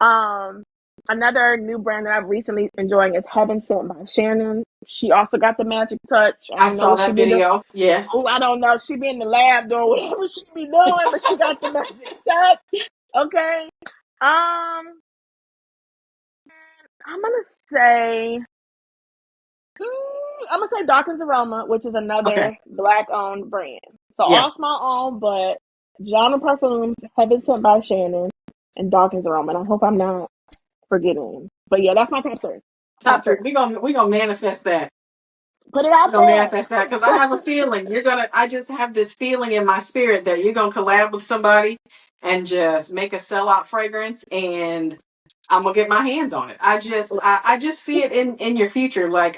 Um, Another new brand that I'm recently enjoying is Heaven Sent by Shannon. She also got the magic touch. I I don't know saw what she that be doing. video. Yes. Oh, I don't know. She be in the lab doing whatever she be doing, but she got the magic touch. Okay. I'm gonna say I'm gonna say Dawkins Aroma, which is Okay. another black owned brand. So Yeah. all small owned, but Genre Parfums, Heaven Sent by Shannon, and Dawkins Aroma. And I hope I'm not forgetting. But yeah, that's my top three. Top Top three. three. We gonna manifest that. Put it out We're gonna there. manifest that because I have a feeling you're gonna. I just have this feeling in my spirit that you're gonna collab with somebody and just make a sellout fragrance, and I'm gonna get my hands on it. I just see it in your future. Like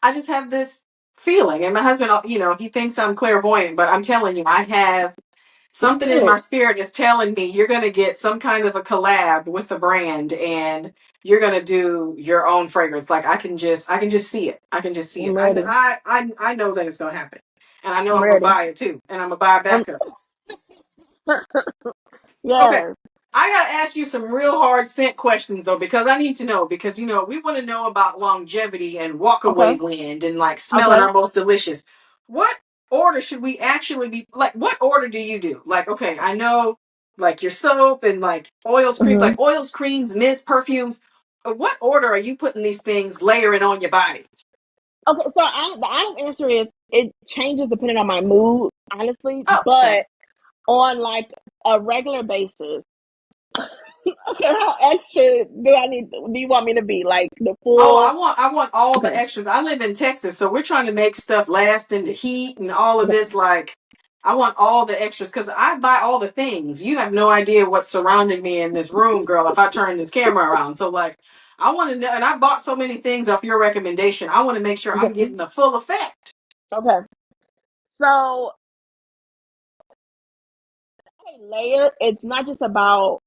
I just have this feeling, and my husband, he thinks I'm clairvoyant, but I'm telling you, I have something in my Good. spirit is telling me you're going to get some kind of a collab with the brand, and you're going to do your own fragrance. Like I can just see it. I can just see it. I'm ready. I know that it's going to happen, and I know I'm I'm going to ready. buy it too, and I'm going to buy a I'm backup. Okay. yes. I gotta ask you some real hard scent questions though, because I need to know. Because we want to know about longevity and Okay. walkaway wind and like smelling Okay. our most delicious. What order should we actually be like? What order do you do? Like, okay, I know like your soap and like Hmm. oils, creams, mist, perfumes. What order are you putting these things layering on your body? Okay. So the honest answer is it changes depending on my mood, honestly. Oh, okay. But on like a regular basis, okay, how extra do I need? Do you want me to be like the Oh, full? I want all the Okay. extras. I live in Texas, so we're trying to make stuff last in the heat and all of Okay. this like. I want all the extras because I buy all the things. You have no idea what's surrounding me in this room, girl, if I turn this camera around. So, like, I want to know, and I bought so many things off your recommendation. I want to make sure I'm Okay. getting the full effect. Okay. So, a layer, it's not just about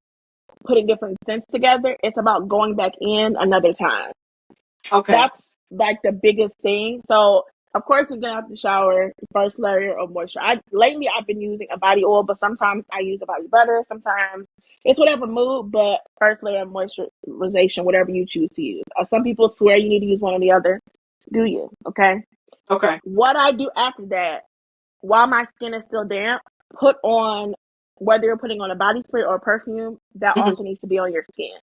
putting different scents together, it's about going back in another time. Okay. That's like the biggest thing. So, of course, you get out the shower, first layer of moisture. Lately I've been using a body oil, but sometimes I use a body butter. Sometimes it's whatever mood, but first layer of moisturization, whatever you choose to use. Some people swear you need to use one or the other. Do you? Okay. Okay. What I do after that, while my skin is still damp, put on, whether you're putting on a body spray or a perfume, that Mhm. also needs to be on your skin.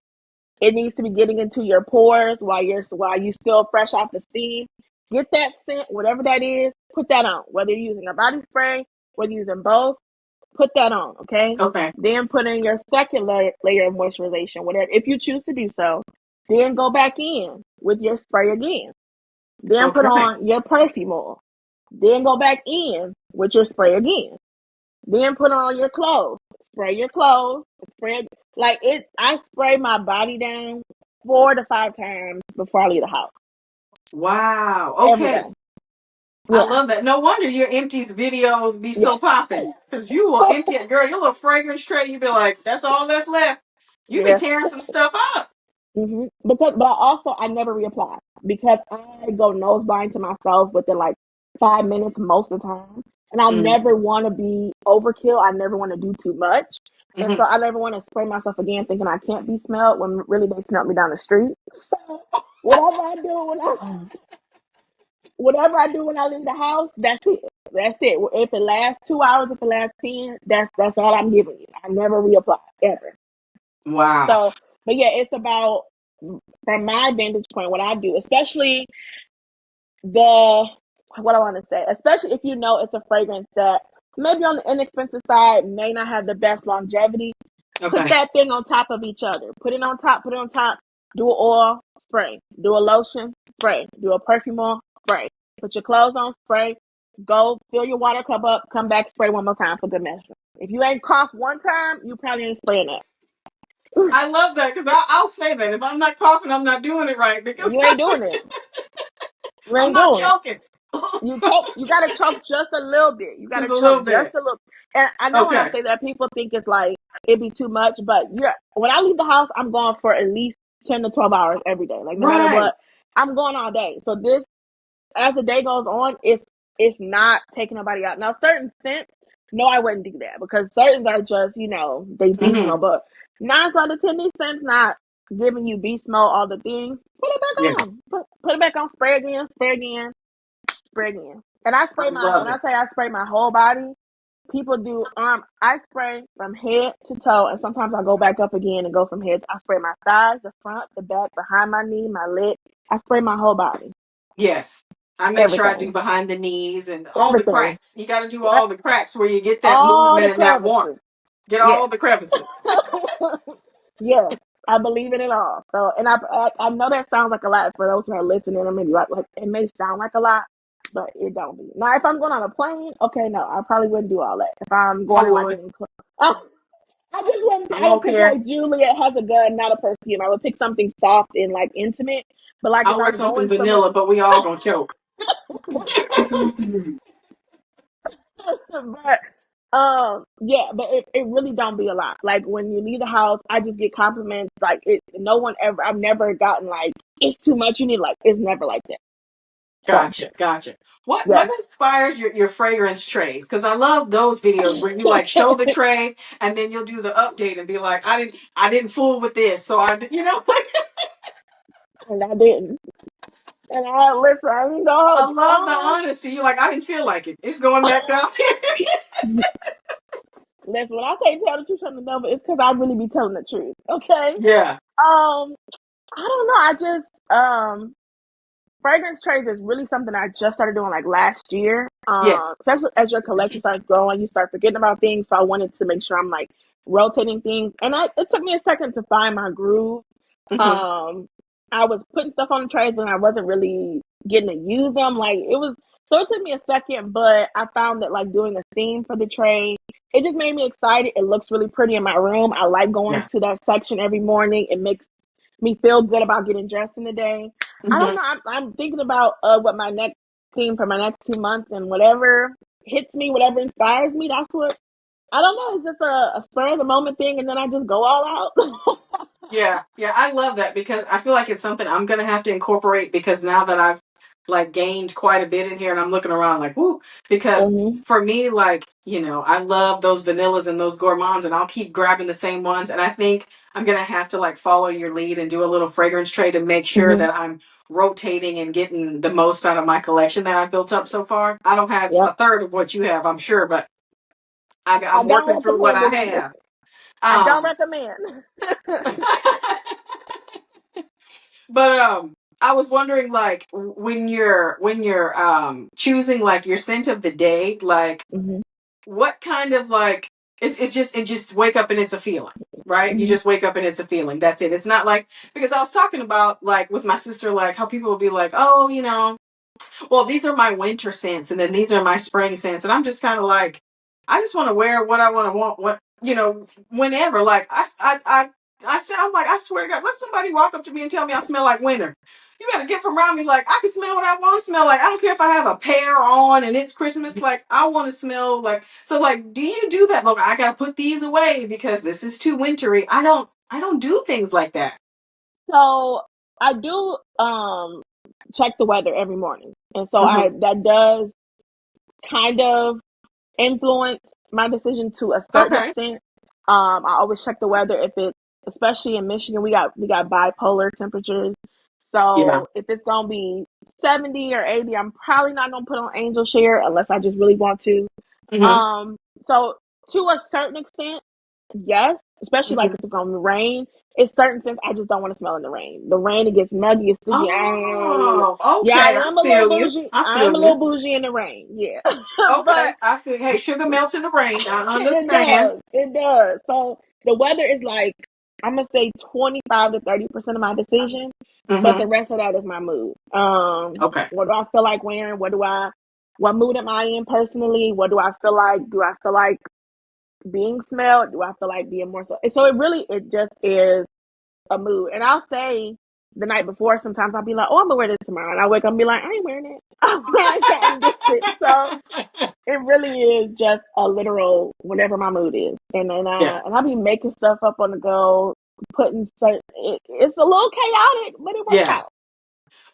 It needs to be getting into your pores while you still fresh off the steam. Get that scent, whatever that is, put that on. Whether you're using a body spray, whether you're using both, put that on, okay? Okay. Then put in your second layer of moisturization, whatever, if you choose to do so. Then go back in with your spray again. Then put Okay. on your perfume oil. Then go back in with your spray again. Then put on your clothes. Spray your clothes. Spray like it. I spray my body down 4 to 5 times before I leave the house Wow. every Okay. day. I Yeah, love that. No wonder your empties videos be so yes, popping. Because you will empty it, girl, your little fragrance tray, you be like, that's all that's left. You be yeah. tearing some stuff up. But also I never reapply because I go nose blind to myself within like 5 minutes most of the time, and I Mm-hmm. never want to be overkill. I never want to do too much, and Mm-hmm. so I never want to spray myself again thinking I can't be smelled when really they smelled me down the street. So whatever I do when I whatever I do when I leave the house, that's it. That's it. If it lasts 2 hours, if it lasts 10, that's all I'm giving you. I never reapply ever. Wow. So, but yeah, it's about, from my vantage point, what I do, especially the what I want to say, especially if you know it's a fragrance that maybe on the inexpensive side may not have the best longevity. Put Okay. that thing on top of each other. Put it on top. Put it on top. Do an oil, spray. Do a lotion, spray. Do a perfume oil, spray. Put your clothes on, spray. Go fill your water cup up. Come back, spray one more time for good measure. If you ain't coughed one time, you probably ain't spraying that. I love that because I'll say that. If I'm not coughing, I'm not doing it right because You ain't doing it. You I'm ain't not doing it. choking. You choke. You gotta choke just a little bit. You Just gotta a choke little just bit. a little. And I know when I Okay. say that, people think it's like it be too much, but when I leave the house, I'm going for at least 10 to 12 hours every day. Like no matter Right. what, I'm going all day. So this, as the day goes on, it's not taking nobody out. Now certain scents, no, I wouldn't do that because certain are just they beast Mm-hmm. mode. But 9 out of 10, these scents not giving you beast mode all the things. Put it Yeah. back on. Put it back on. Spray again. Spray again. Spray again. And I when love I it. say I spray my whole body, people do I spray from head to toe, and sometimes I go back up again and go from head. I spray my thighs, the front, the back, behind my knee, my leg. I spray my whole body. Yes. I make sure I do Everything. behind the knees and all the Everything. cracks. You got to do Yeah. all the cracks where you get that All the movement and that warmth. crevices. Get Yes. all the crevices. Yes. I believe in it all. So, and I know that sounds like a lot for those who are listening, or maybe like it may sound like a lot, but it don't be. Now, if I'm going on a plane, okay, no, I probably wouldn't do all that. If I'm I going in like would. an I just wouldn't. I I would won't pick care. like Juliet has a gun, not a perfume. I would pick something soft and like intimate. But like if I'll wear I'm something going somewhere, vanilla, but we all gonna choke. but yeah, but it really don't be a lot. Like when you leave the house, I just get compliments. Like it, no one ever. I've never gotten like it's too much. You need like it's never like that. So Gotcha, gotcha. What yeah, inspires your fragrance trays? Because I love those videos where you like show the tray and then you'll do the update and be like, I didn't fool with this, so and I didn't. And I listen. I didn't go I hold love the you. honesty. You're like, I didn't feel like it. It's going back down here. Listen, when I say tell the truth on the number, it's because I really be telling the truth. Okay. Yeah. I don't know. I just fragrance trades is really something I just started doing like last year. Yes. Especially as your collection starts growing, you start forgetting about things. So I wanted to make sure I'm like rotating things, and it took me a second to find my groove. Hmm. Um, I was putting stuff on the trays, but I wasn't really getting to use them. Like it was. So it took me a second, but I found that like doing a theme for the tray, it just made me excited. It looks really pretty in my room. I like going Yeah. to that section every morning. It makes me feel good about getting dressed in the day. I don't Hmm. know. I'm thinking about what my next theme for my next 2 months, and whatever hits me, whatever inspires me, that's what. I don't know. It's just a spur of the moment thing, and then I just go all out. Yeah, yeah, I love that because I feel like it's something I'm gonna have to incorporate because now that I've like gained quite a bit in here and I'm looking around like, whoo, because Mm-hmm. for me, like, I love those vanillas and those gourmands and I'll keep grabbing the same ones. And I think I'm gonna have to like follow your lead and do a little fragrance tray to make sure Mm-hmm. that I'm rotating and getting the most out of my collection that I've built up so far. I don't have a Yep. third of what you have, I'm sure, but I I'm don't working through what recommend I it either. have. I don't Um, recommend. But I was wondering like when you're choosing like your scent of the day, like Mm-hmm. what kind of like it's just wake up and it's a feeling, right? You Mm-hmm. just wake up and it's a feeling. That's it. It's not like because I was talking about like with my sister like how people will be like, "Oh, well, these are my winter scents and then these are my spring scents." And I'm just kind of like, I just want to wear what I want, what, whenever. Like, I said, I'm like, I swear to God, let somebody walk up to me and tell me I smell like winter. You got to get from around me. Like, I can smell what I want to smell like. I don't care if I have a pear on and it's Christmas. Like, I want to smell like, so like, do you do that? Look, I got to put these away because this is too wintry. I don't do things like that. So I do check the weather every morning, and so Hmm. I that does kind of influence my decision to a certain Okay. extent. I always check the weather if it, especially in Michigan, we got bipolar temperatures. Yeah. So if it's gonna be 70 or 80, I'm probably not gonna put on angel share unless I just really want to. Hmm. Um, so to a certain extent, yes, especially like Hmm. if it's gonna rain. It's certain sense I just don't want to smell in the rain. The rain, it gets muggy, it's sticky. Oh, Yeah, I okay. I am a little feel you. bougie. I I am feel a little you. bougie in the rain. Yeah, Okay. but I feel. Hey, sugar melts in the rain. I it understand. does. It does. So the weather is like I'm gonna say 25 to 30% of my decision, but Mm-hmm. the rest of that is my mood. Okay. What do I feel like wearing? What mood am I in personally? What do I feel like? Do I feel like being smelled? Do I feel like being more so? So it just is a mood. And I'll say the night before, sometimes I'll be like, oh, I'm gonna wear this tomorrow. And I wake up and be like, I ain't wearing it. I'm wearing something different. So it really is just a literal whatever my mood is. Yeah. And I'll be making stuff up on the go, it's a little chaotic, but it works Yeah. out.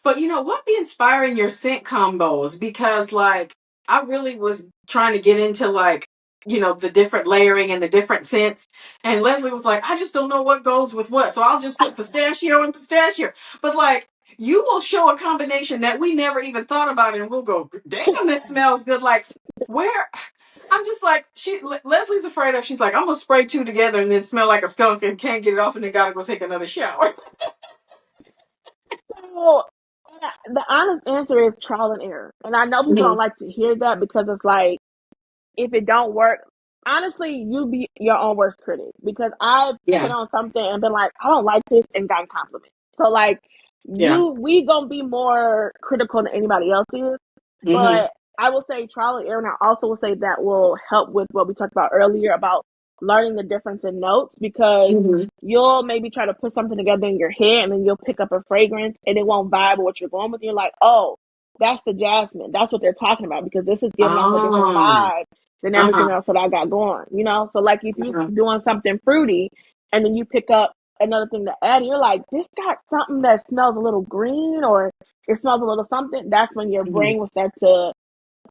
But what be inspiring your scent combos? Because like I really was trying to get into like, the different layering and the different scents. And Leslie was like, I just don't know what goes with what. So I'll just put pistachio and pistachio. But like you will show a combination that we never even thought about and we'll go, damn, that smells good. Like where I'm just like Leslie's afraid of. She's like, I'm gonna spray two together and then smell like a skunk and can't get it off and then gotta go take another shower. So the honest answer is trial and error. And I know people Mhm. don't like to hear that because it's like if it don't work, honestly, you be your own worst critic because I've put Yeah. on something and been like, I don't like this and gotten compliments. So like Yeah. we gonna be more critical than anybody else is. Mm-hmm. But I will say trial and error, and I also will say that will help with what we talked about earlier about learning the difference in notes because Mm-hmm. you'll maybe try to put something together in your head and then you'll pick up a fragrance and it won't vibe with what you're going with. You're like, oh, that's the jasmine. That's what they're talking about because this is giving off a different Oh. vibe than everything Uh-huh. else that I got going. So like if you're Uh-huh. doing something fruity and then you pick up another thing to add, and you're like, this got something that smells a little green or it smells a little something. That's when your Mm-hmm. brain will start to,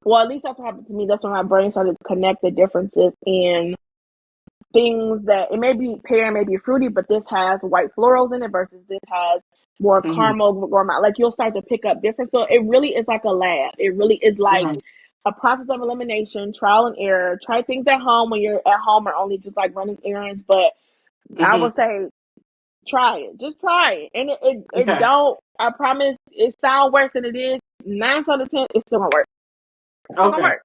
well, at least that's what happened to me. That's when my brain started to connect the differences in things that it may be pear, maybe fruity, but this has white florals in it versus this has more Mm-hmm. caramel gourmand. Like you'll start to pick up different. So it really is like a lab. It really is like Mm-hmm. a process of elimination, trial and error. Try things at home when you're at home or only just like running errands. But I Mm-hmm. would say try it. Just try it. And it Okay. don't, I promise it sounds worse than it is. 9 out of 10, it's still gonna work. It's still gonna Okay. work.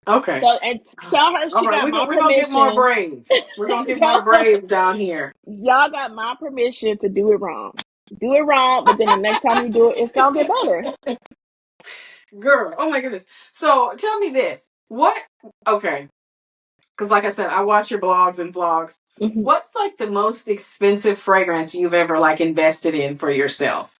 Okay. So and tell her All she right. got We're my gonna, we're gonna get more permission. brave. We're gonna get more Tell her brave down here. y'all got my permission to do it wrong. Do it wrong, but then the next time you do it, it's gonna get better. Girl, oh my goodness. So tell me this. Okay. Because like I said, I watch your blogs and vlogs. Mhm. What's like the most expensive fragrance you've ever like invested in for yourself?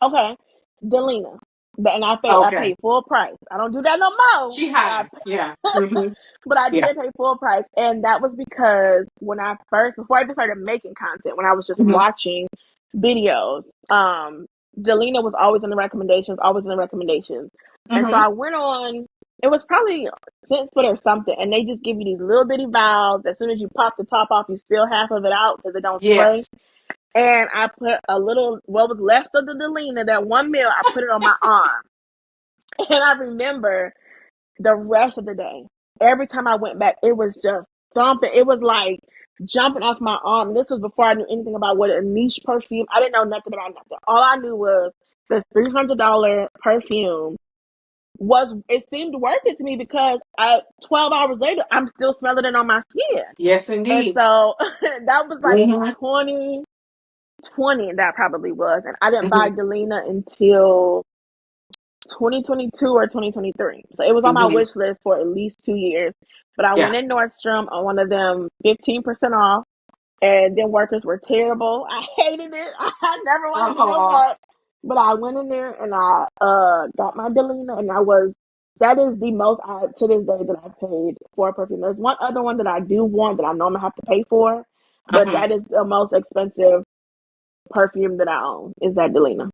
Okay, Delina. And I Okay. paid full price. I don't do that no more, She but I high. Yeah. Mm-hmm. but I Yeah. did pay full price, and that was because before I even started making content, when I was just Mm-hmm. watching videos, Delina was always in the recommendations, always in the recommendations, and so Mm-hmm. I went on. It was probably Scentsplit or something, and they just give you these little bitty vials. As soon as you pop the top off, you spill half of it out because it don't spray. Yes. And I put a little, what was left of the Delina, that 1 ml, I put it on my arm. And I remember the rest of the day, every time I went back, it was just thumping. It was like jumping off my arm. This was before I knew anything about what a niche perfume. I didn't know nothing about nothing. All I knew was this $300 perfume it seemed worth it to me because 12 hours later, I'm still smelling it on my skin. Yes, And indeed. so that was like Mm-hmm. 2020, that probably was. And I didn't buy Mm-hmm. Delina until 2022 or 2023. So it was on my Mm-hmm. wish list for at least 2 years. But I Yeah. went in Nordstrom on one of them 15% off, and then workers were terrible. I hated it. I never wanted to go Oh. back. But I went in there and I got my Delina, and that is the most to this day that I've paid for a perfume. There's one other one that I do want that I know I'm gonna have to pay for, but Uh-huh. that is the most expensive perfume that I own, is that Delina.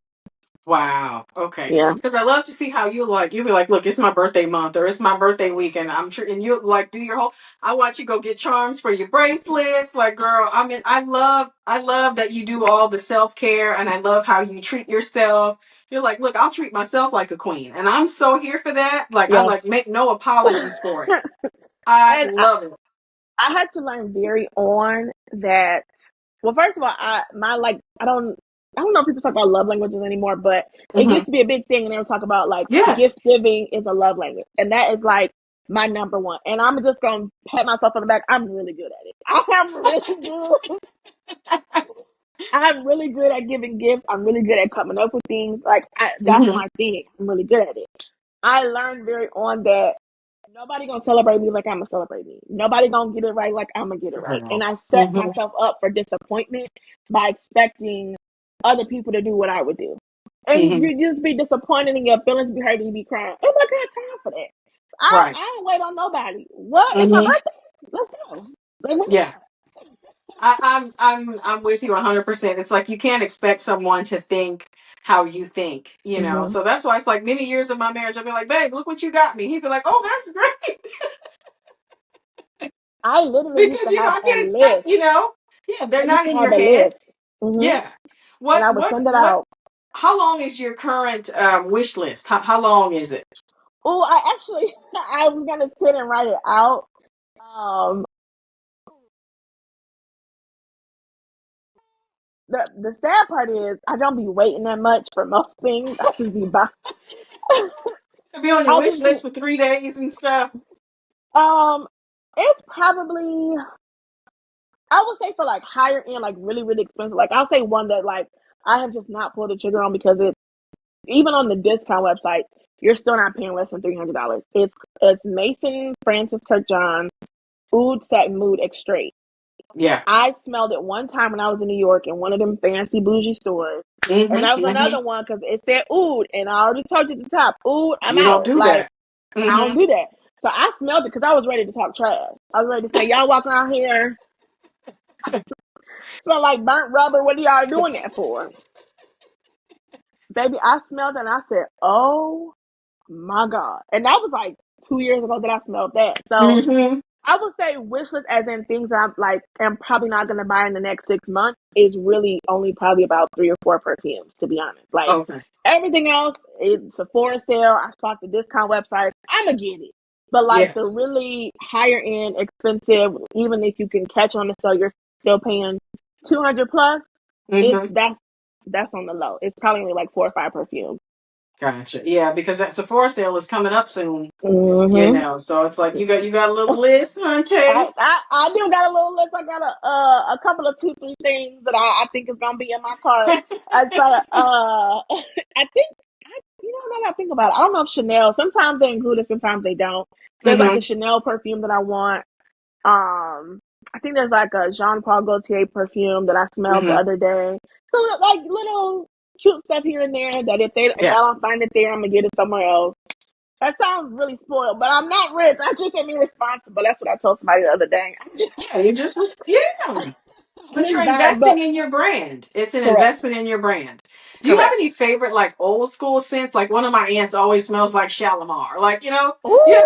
Wow. Okay. Yeah. Because I love to see how you'll be like, look, it's my birthday month or it's my birthday weekend. I'm sure, and you like do your whole. I watch you go get charms for your bracelets. Like, girl, I mean, I love that you do all the self care, and I love how you treat yourself. You're like, look, I'll treat myself like a queen, and I'm so here for that. Like, I Yes. like make no apologies for it. I And love it. I had to learn very on that. Well, first of all, I don't know if people talk about love languages anymore, but it Mm-hmm. used to be a big thing, and they would talk about like Yes. gift giving is a love language, and that is like my number one. And I'm just gonna pat myself on the back. I'm really good at it. I am really good. I'm really good at giving gifts. I'm really good at coming up with things. That's Mm-hmm. my thing. I'm really good at it. I learned very on that nobody gonna celebrate me like I'm gonna celebrate me. Nobody gonna get it right like I'm gonna get it right. And Girl. I set Mm-hmm. myself up for disappointment by expecting other people to do what I would do. And Mm-hmm. you just be disappointed in your feelings, be hurt, and you be crying. Oh my God, time for that. Right. I don't wait on nobody. What? It's my Mm-hmm. birthday. Let's go. Like, what? Yeah. I'm with you 100%. It's like you can't expect someone to think how you think, you know. Mm-hmm. So that's why it's like many years of my marriage, I'll be like, babe, look what you got me. He'd be like, oh, that's great. I literally used Because to you know, have I a can't expect, list. you know, yeah, I they're used not to in have your a head. list. Mm-hmm. Yeah. And What I would what send it what out. how long is your current wish list? How long is it? Oh, I actually, I was gonna sit and write it out. Um, the sad part is I don't be waiting that much for most things. I just be buy. To be on your I wish just be list for 3 days and stuff. um. It's probably, I would say, for like higher end, like really really expensive. Like I'll say one that like I have just not pulled the trigger on because it, even on the discount website, you're still not paying less than $300. It's Mason Francis Kirkjohn Oud Satin Mood Extrait. Yeah. I smelled it one time when I was in New York in one of them fancy bougie stores. And Mm-hmm. that was Mm-hmm. another one because it said oud, and I already told you at the top, oud, I'm You don't out. do Like, that. I don't Mm-hmm. do that. So I smelled it because I was ready to talk trash. I was ready to say, y'all walking around here smell like burnt rubber. What are y'all doing that for? Baby, I smelled it and I said, oh my God. And that was like 2 years ago that I smelled that. So Mm-hmm. I would say wish list, as in things that I'm like am probably not gonna buy in the next 6 months, is really only probably about 3 or 4 perfumes, to be honest. Like Okay. everything else, it's a Sephora sale. I saw the discount website. I'ma get it. But like the Yes. really higher end, expensive, even if you can catch on the sale, you're still paying 200 plus. It's Mm-hmm. that's on the low. It's probably only like 4 or 5 perfumes. Gotcha. Yeah, because that Sephora sale is coming up soon. You Mm-hmm. know, so it's like you got a little list, Hunty. I do got a little list. I got a couple of 2 3 things that I think is gonna be in my cart. And so I think, you know now that I think about it, I don't know if Chanel. Sometimes they include it, sometimes they don't. There's like Mm-hmm. a Chanel perfume that I want. I think there's like a Jean Paul Gaultier perfume that I smelled the Mm-hmm. other day. So like little cute stuff here and there that if I Yeah. don't find it there, I'm gonna get it somewhere else. That sounds really spoiled, but I'm not rich. I just am irresponsible. That's what I told somebody the other day. Yeah, you just was, yeah. I'm But you're just buying, investing but in your brand. It's an correct, investment in your brand. Do you have correct. any favorite like old school scents? Like one of my aunts always smells like Shalimar. Like, do you have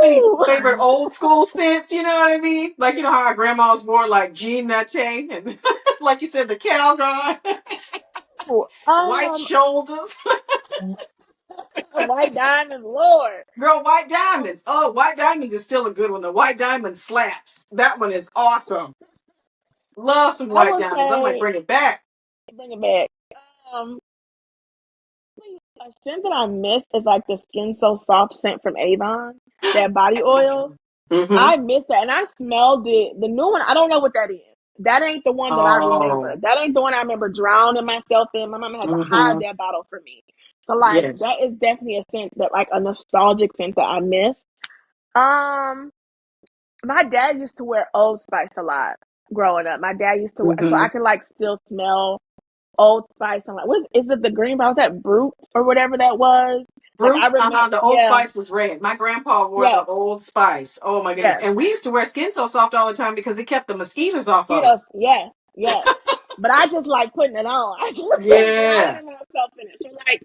any Ooh, favorite old school scents? You know what I mean? Like, you know how our grandmas wore like Jean Nate and like you said, the Calgon, white um, shoulders. white diamonds, Lord. Girl, white Um, diamonds. Oh, white diamonds is still a good one. The white diamond slaps. That one is awesome. Love some I white would diamonds. I might say bring it back. bring it back. Um, a scent that I miss is like the Skin So Soft scent from Avon, that body oil. Mm-hmm. I miss that, and I smelled it. The new one, I don't know what that is. That ain't the one that I remember. Oh, That ain't the one I remember drowning myself in. My mama had to hide mm-hmm. that bottle for me. So like Yes. that is definitely a scent that like a nostalgic scent that I miss. Um, my dad used to wear Old Spice a lot growing up. My dad used to wear, so Mm-hmm. I can like still smell Old Spice. And like, what is it? The green bottle? Was that Brute or whatever that was? Like Brute, I remember, the Old yeah, Spice was red. My grandpa wore the yes, Old Spice. Oh my goodness. yes. And we used to wear Skin So Soft all the time because it kept the mosquitoes off of Mosquitoes, us. yes, yes. But I just like putting it on. I just like Yeah. drowning myself in it. So like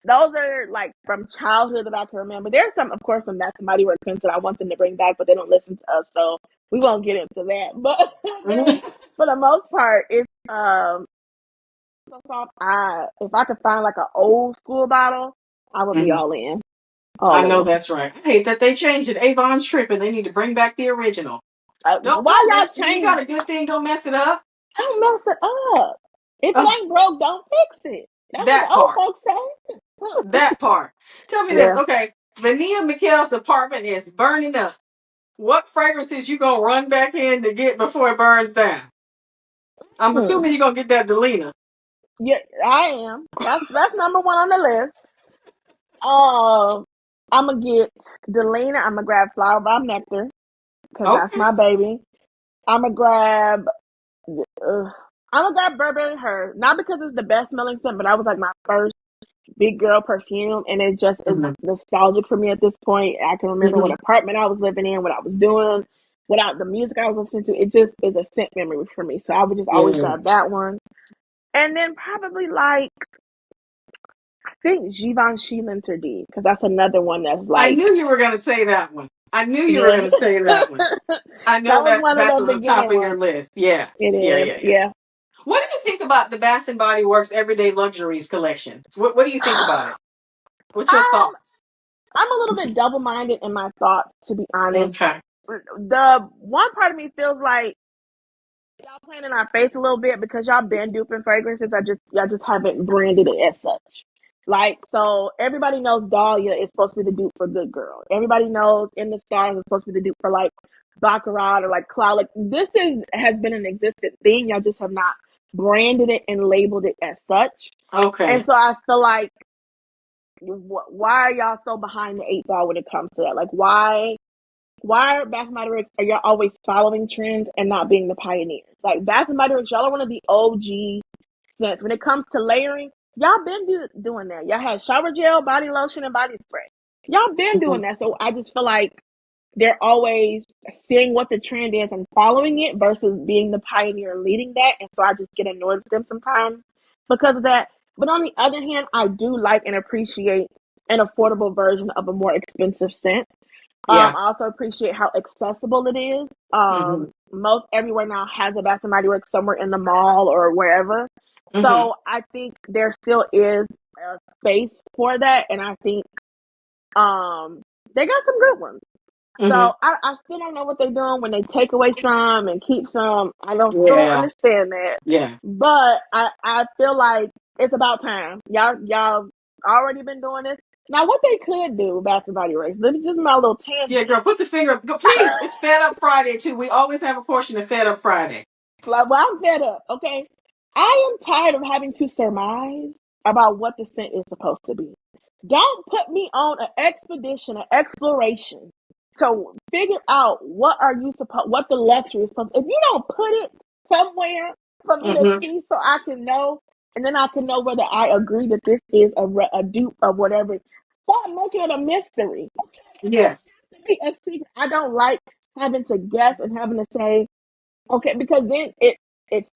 those are like from childhood that I can remember. There's some, of course, some Bath and Body Works scents that I want them to bring back, but they don't listen to us, so we won't get into that. But there's, for the most part, it's so soft. If I could find like an old school bottle, I would be Mhm. all in, I all know in. that's right. I hate that they changed it. Avon's tripping. They need to bring back the original. Don't Why y'all mess. You change? got a good thing. Don't mess it up. Don't mess it up. If it Oh, ain't broke, don't fix it. That's what the that old part. folks say. That part. Tell me this. Yeah. Okay, Vania Mikkelle's apartment is burning up. What fragrances you gonna run back in to get before it burns down? I'm Hmm. assuming you're gonna get that Delina. Yeah, I am. That's number one on the list. Um, I'm gonna get Delina. I'm gonna grab Flower Bomb Nectar because that's Okay. my baby. I'm gonna grab. I'm gonna grab Burberry Her, not because it's the best smelling scent, but I was like my first big girl perfume, and it just is Mm-hmm. nostalgic for me at this point. I can remember what Mm-hmm. apartment I was living in, what I was doing, without the music I was listening to. It just is a scent memory for me. So I would just always Yeah. grab that one, and then probably like I think Givenchy L'Interdit because that's another one that's I like knew you were gonna say that one. I knew you were yeah. gonna say that one. I That know was that one of that's the on the top beginning of your ones. list. Yeah. It Yeah. is, Yeah. Yeah. yeah. What do you think about the Bath and Body Works Everyday Luxuries collection? What do you think about it? What's your Um, thoughts? I'm a little bit double minded in my thoughts, to be honest. Okay. The one part of me feels like y'all playing in our face a little bit because y'all been duping fragrances. Y'all just haven't branded it as such. Like so, everybody knows Dahlia is supposed to be the dupe for Good Girl. Everybody knows In the Stars is supposed to be the dupe for like Baccarat or like Cloud. Like this is has been an existent thing. Y'all just have not branded it and labeled it as such. And Okay. so I feel like why are y'all so behind the eight ball when it comes to that? Like why are Bath and Body Works are y'all always following trends and not being the pioneers? Like Bath and Body Works, y'all are one of the OG scents. When it comes to layering, y'all been doing that. Y'all had shower gel, body lotion, and body spray. Y'all been Mm-hmm. doing that. So I just feel like they're always seeing what the trend is and following it versus being the pioneer and leading that. And so I just get annoyed with them sometimes because of that. But on the other hand, I do like and appreciate an affordable version of a more expensive scent. Yeah. I also appreciate how accessible it is. Mm-hmm. Most everywhere now has a Bath and Body Works somewhere in the mall or wherever. Mm-hmm. So I think there still is a space for that, and I think they got some good ones. Mm-hmm. So I still don't know what they're doing when they take away some and keep some. Still don't Yeah. understand that. Yeah. But I feel like it's about time. Y'all already been doing this. Now what they could do, Bath and Body Works. Let me just my little Yeah, tangent. girl, put the finger up. Go, please. It's Fed Up Friday too. We always have a portion of Fed Up Friday. Like, well, I'm fed up. Okay, I am tired of having to surmise about what the scent is supposed to be. Don't put me on an expedition, an exploration to figure out what the luxury is supposed. If you don't put it somewhere for me to Mm-hmm. see, so I can know, and then I can know whether I agree that this is a dupe of whatever. Stop making it a mystery. Yes. To be a secret. I don't like having to guess and having to say, okay, because then it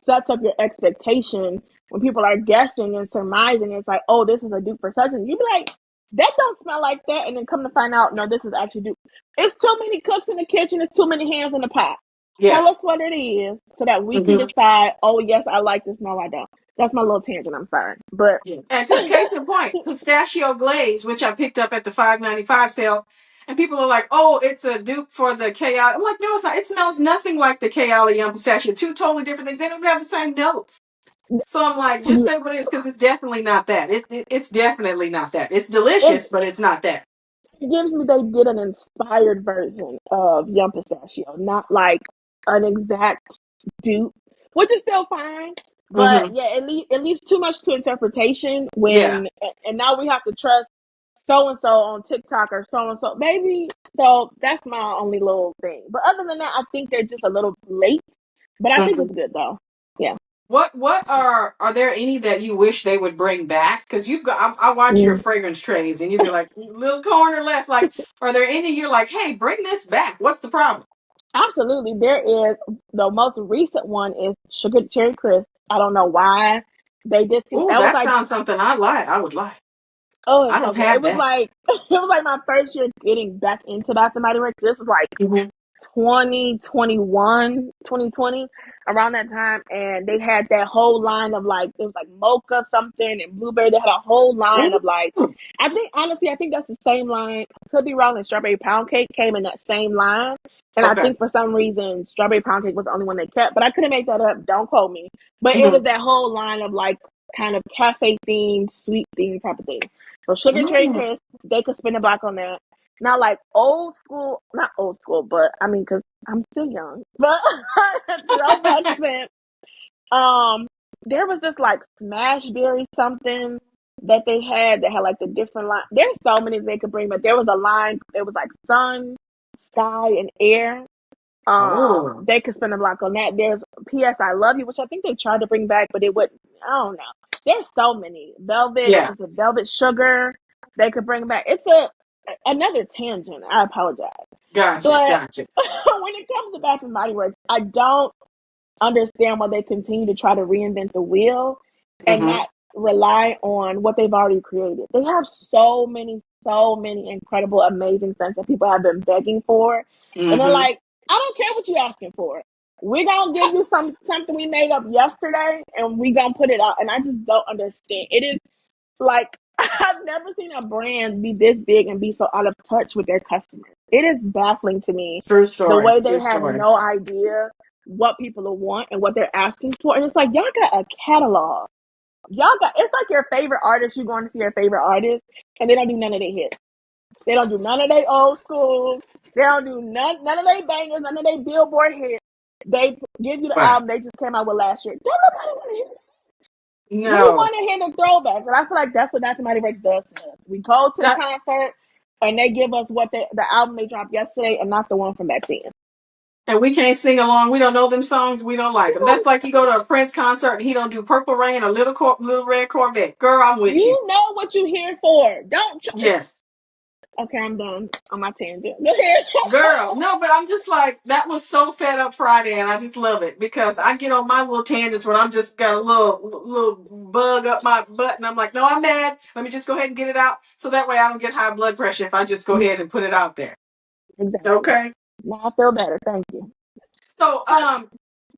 sets up your expectation when people are guessing and surmising. It's like, oh, this is a dupe for such, and you be like, that don't smell like that, and then come to find out, no, this is actually dupe. It's too many cooks in the kitchen. It's too many hands in the pot. Tell us Yes. what it is so that we can Mm-hmm. decide. Oh, yes, I like this. No, I don't. That's my little tangent. I'm sorry, but Yeah. And because case in point, pistachio glaze, which I picked up at the $5.95 sale, and people are like, "Oh, it's a dupe for the K." I'm like, "No, it's not. It smells nothing like the K. Young pistachio. Two totally different things. They don't even have the same notes." So I'm like, just say what it is, because it's definitely not that. It's definitely not that. It's it delicious, but it's not that. gives me they did an inspired version of Young Pistachio, not like an exact dupe, which is still fine. But Mm-hmm. yeah, it leaves too much to interpretation Yeah. when, and now we have to trust so and so on TikTok or so and so. Maybe so that's my only little thing. But other than that, I think they're just a little late. But I think Mm-hmm. it's good though. Yeah. What are there any that you wish they would bring back? Because you've got I watch your Mm. fragrance trays and you'd be like little corner left. Like, are there any you're like, hey, bring this back? What's the problem? Absolutely. There is the most recent one is Sugar Cherry Crisp. I don't know why they discontinued. Oh, That was that like, sounds something I like. I would like. oh, I it's so don't good. It have was that. like it was like my first year getting back into Bath and Body Works. This was like Mm-hmm. 2021, 2020, around that time, and they had that whole line of like it was like mocha something and blueberry. They had a whole line of like, Ooh. I think honestly, I think that's the same line. I could be wrong. And strawberry pound cake came in that same line, and I Okay. think for some reason strawberry pound cake was the only one they kept. But I couldn't make that up. Don't quote me. But it was Mm-hmm. that whole line of like kind of cafe themed, sweet themed type of thing. So sugar cherry Mm-hmm. crisp, they could spin the block on that. Not like old school, not old school, but I mean, because I'm still young, but throwback scent. Um, there was this like smashberry something that they had that had like the different line. There's so many they could bring, but there was a line. It was like sun, sky, and air. Oh. They could spend a block on that. There's P.S. I Love You, which I think they tried to bring back, but it wouldn't. I don't know. There's so many. Velvet, Yeah. was it Velvet Sugar? They could bring back. It's a another tangent. I apologize. Gotcha. But Gotcha. when it comes to Bath and Body Works, I don't understand why they continue to try to reinvent the wheel and Mm-hmm. not rely on what they've already created. They have so many incredible, amazing scents that people have been begging for. And they're Mm-hmm. like, I don't care what you're asking for. We're gonna give you something we made up yesterday and we're gonna put it out. And I just don't understand. It is like I've never seen a brand be this big and be so out of touch with their customers. It is baffling to me True the story. way True they have story. no idea what people will want and what they're asking for. And it's like y'all got a catalog. Y'all got it's like your favorite artist, you going to see your favorite artist, and they don't do none of their hits. They don't do none of their old schools. They don't do none of their bangers, none of their billboard hits. They give you the Wow. album they just came out with last year. Don't nobody want to hear. We No. want to hear the throwbacks, and I feel like that's what Dr. Mighty Rex does to us. We go to the That, concert, and they give us what the album they dropped yesterday, and not the one from back then. and we can't sing along. We don't know them songs. We don't like them. That's like you go to a Prince concert and he don't do Purple Rain or Little Red Corvette. Girl, I'm with you. You know what you're here for. Don't. Yes. Okay, I'm done on my tangent. Go ahead. Girl, no, but I'm just like, that was so Fed Up Friday, and I just love it because I get on my little tangents when I'm just got a little bug up my butt, and I'm like, no, I'm mad. Let me just go ahead and get it out, so that way I don't get high blood pressure if I just go ahead and put it out there. Exactly. Okay. Now I feel better. Thank you. So,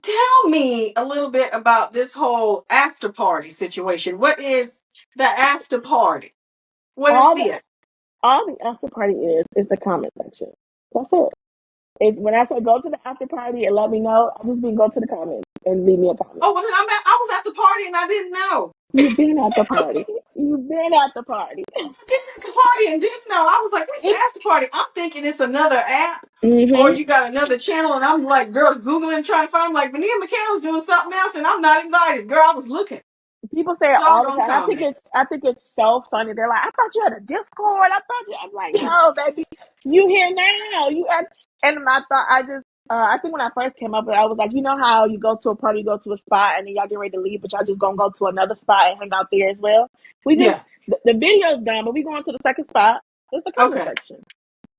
tell me a little bit about this whole after party situation. What is the after party? What is All the it? all the after party is the comment section. That's it. It's when I say go to the after party and let me know, I just mean go to the comments and leave me a comment. Oh, well, then I was at the party and I didn't know. You've been at the party. You've been at the party. Been at the party and didn't know. I was like, what's the It, after party? I'm thinking it's another app or mm-hmm. you got another channel. And I'm like, girl, Googling, trying to find, I'm like, Vania Mickelle is doing something else and I'm not invited. Girl, I was looking. People say it all the Doggone time. comments. I think it's so funny. They're like, I thought you had a Discord. I thought you. I'm like, no, baby, you here now. You at. And I thought I just. I think when I first came up with it, I was like, you know how you go to a party, you go to a spot, and then y'all get ready to leave, but y'all just gonna go to another spot and hang out there as well. We just Yeah. the video's done, but we going to the second spot. It's the comment Okay. section.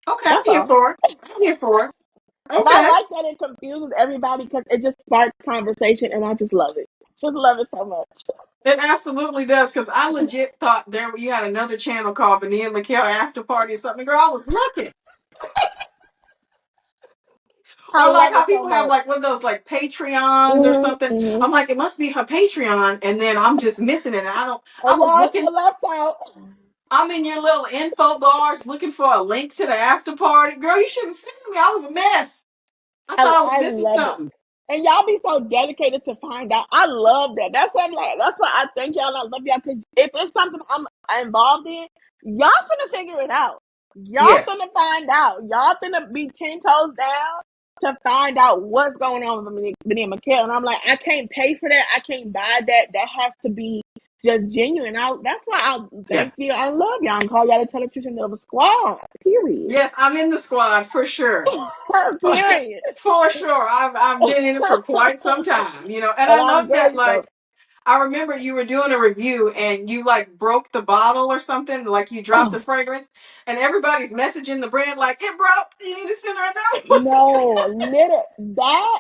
Okay. I'm That's here all. for it. I'm here for it. And I Okay. like that it confuses everybody because it just sparks conversation, and I just love it. Just love it so much. It absolutely does, because I legit thought there you had another channel called Vania and Mickelle Afterparty or something. Girl, I was looking. I Or like love how it so people have much. like one of those like Patreons or something. Mm-hmm. I'm like, it must be her Patreon, and then I'm just missing it. And I And was y'all looking. feel left out. I'm in your little info bars looking for a link to the after party. Girl, you should have seen me. I was a mess. I thought I was I missing love it. something. And y'all be so dedicated to find out. I love that. That's what I'm like. That's why I thank y'all. And I love y'all because if it's something I'm involved in, y'all finna figure it out. Y'all Yes. finna find out. Y'all finna be 10 toes down to find out what's going on with me and Mickelle. And I'm like, I can't pay for that. I can't buy that. That has to be just genuine. That's why I Yeah. thank you. I love y'all and call y'all the television of a squad. Period. Yes, I'm in the squad for sure. Period. For sure. I've been in it for quite some time, and And I I'm love that, grateful. like, I remember you were doing a review and you like broke the bottle or something, like you dropped the fragrance, and everybody's messaging the brand like, it broke. You need to send her another No, literally that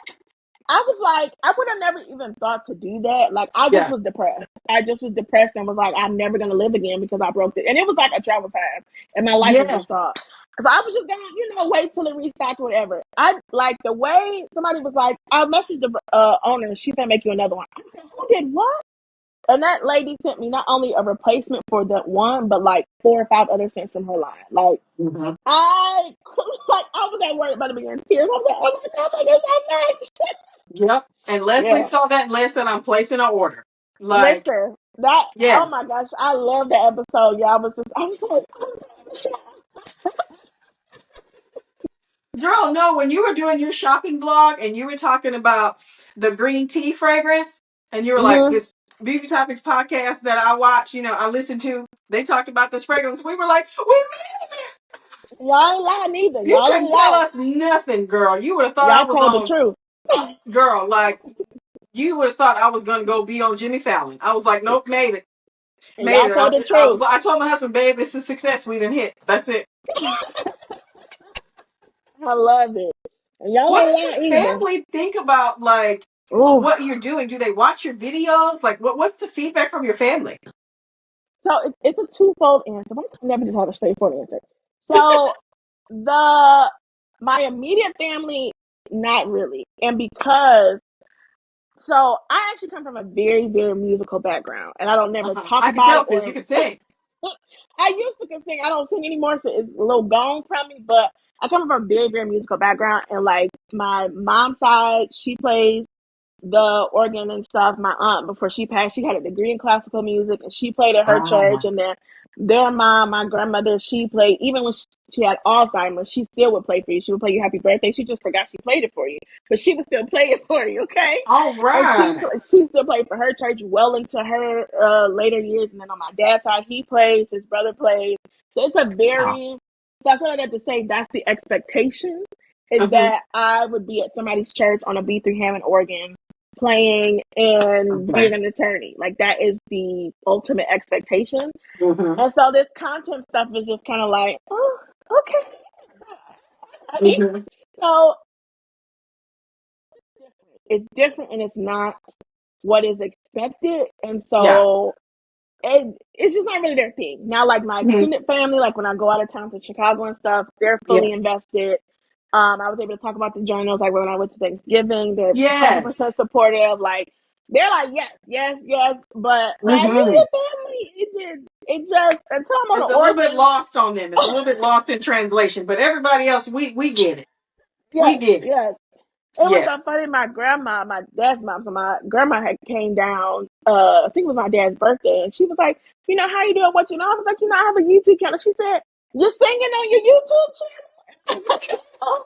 I was like, I would have never even thought to do that. Like, I just Yeah. was depressed. I just was depressed and was like, I'm never gonna live again because I broke it. And it was like a travel time, and my life was Yes. distraught. Because I was just gonna, wait till it restocked, whatever. I like the way somebody was like, I messaged the owner, she's gonna make you another one. I said, who did what? And that lady sent me not only a replacement for that one, but like 4 or 5 other scents from her line. Like, Mm-hmm. I was at work about to be in tears. I was like, oh my god, thank you so much. Yep. And Leslie Yeah. saw that and Les said, I'm placing an order. Like, Listen, that oh my yes. gosh, I love that episode. Yeah, I was like, Girl, no, when you were doing your shopping blog and you were talking about the green tea fragrance, and you were like, mm-hmm. this Beauty Topics podcast that I watch, I listened to, they talked about this fragrance. We were like, we made it. Y'all ain't lying either. You Y'all couldn't ain't tell lying. us nothing, girl. You would have thought I Y'all was told the on, truth. girl, like, you would have thought I was going to go be on Jimmy Fallon. I was like, nope, made it. And Made y'all it. told the truth. I told my husband, babe, it's a success. We didn't hit. That's it. I love it. And y'all What ain't does your lying either. family think about like Ooh. what you're doing? Do they watch your videos? Like, what's the feedback from your family? So it's a twofold answer. I never just have a straightforward answer. So the my immediate family, not really. And because so I actually come from a very, very musical background, and I don't never talk I can about tell it because you or can sing. I used to sing. I don't sing anymore, so it's a little gone from me. But I come from a very, very musical background, and like my mom's side, she plays the organ and stuff. My aunt, before she passed, she had a degree in classical music, and she played at her church. Wow. And then their mom, my grandmother, she played even when she had Alzheimer's. She still would play for you. She would play you Happy Birthday. She just forgot she played it for you, but she would still play it for you. Okay, All and right. she still played for her church well into her later years. And then on my dad's side, he plays. His brother plays. So it's a Wow. very. So I sort of have to say that's the expectation is Mm-hmm. that I would be at somebody's church on a B3 Hammond organ playing and Okay. being an attorney. Like that is the ultimate expectation. Mm-hmm. And so this content stuff is just kind of like, oh, okay. Mm-hmm. So it's different and it's not what is expected. And Yeah. so it's just not really their thing. Now, like my Mm-hmm. extended family, like when I go out of town to Chicago and stuff, they're fully Yes. invested. I was able to talk about the journals, like when I went to Thanksgiving, they're Yes. 100% supportive. Like they're like, yes, yes, yes. But my Mm-hmm. immediate family, it just until I'm on It's the a little bit organ. lost on them. It's a little bit lost in translation, but everybody else, we get it. We Yes, get it. yes. It was so Yes. funny. My grandma, my dad's mom, so my grandma had came down. I think it was my dad's birthday, and she was like, how you doing? What you know? I was like, I have a YouTube channel. She said, you're singing on your YouTube channel. I was like, oh,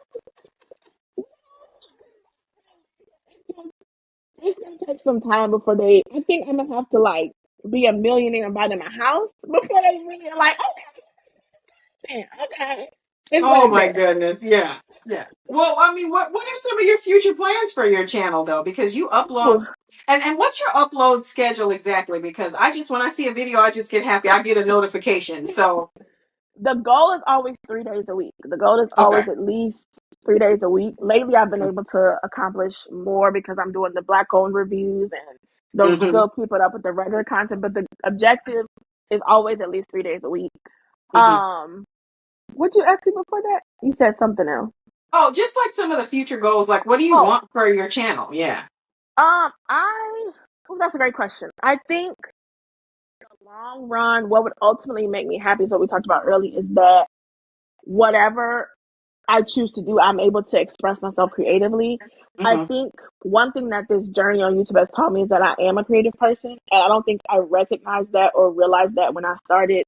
it's gonna take some time before they. I think I'm gonna have to like be a millionaire and buy them a house before they really are like, okay, okay. It's Oh like my that. goodness. Yeah. Yeah. Well, I mean, what are some of your future plans for your channel though? Because you upload Ooh. and what's your upload schedule exactly? Because I just when I see a video, I just get happy. I get a notification. So The goal is always 3 days a week. The goal is okay. always at least 3 days a week. Lately, I've been able to accomplish more because I'm doing the black owned reviews and they'll Mm-hmm. still keep it up with the regular content. But the objective is always at least 3 days a week. Mm-hmm. Um, what you ask me before that? You said something else. Oh, just like some of the future goals, like what do you Oh, want for your channel? Yeah. I. Oh, that's a great question. I think in the long run, what would ultimately make me happy is what we talked about earlier is that whatever I choose to do, I'm able to express myself creatively. I Mm-hmm. think one thing that this journey on YouTube has taught me is that I am a creative person, and I don't think I recognized that or realized that when I started.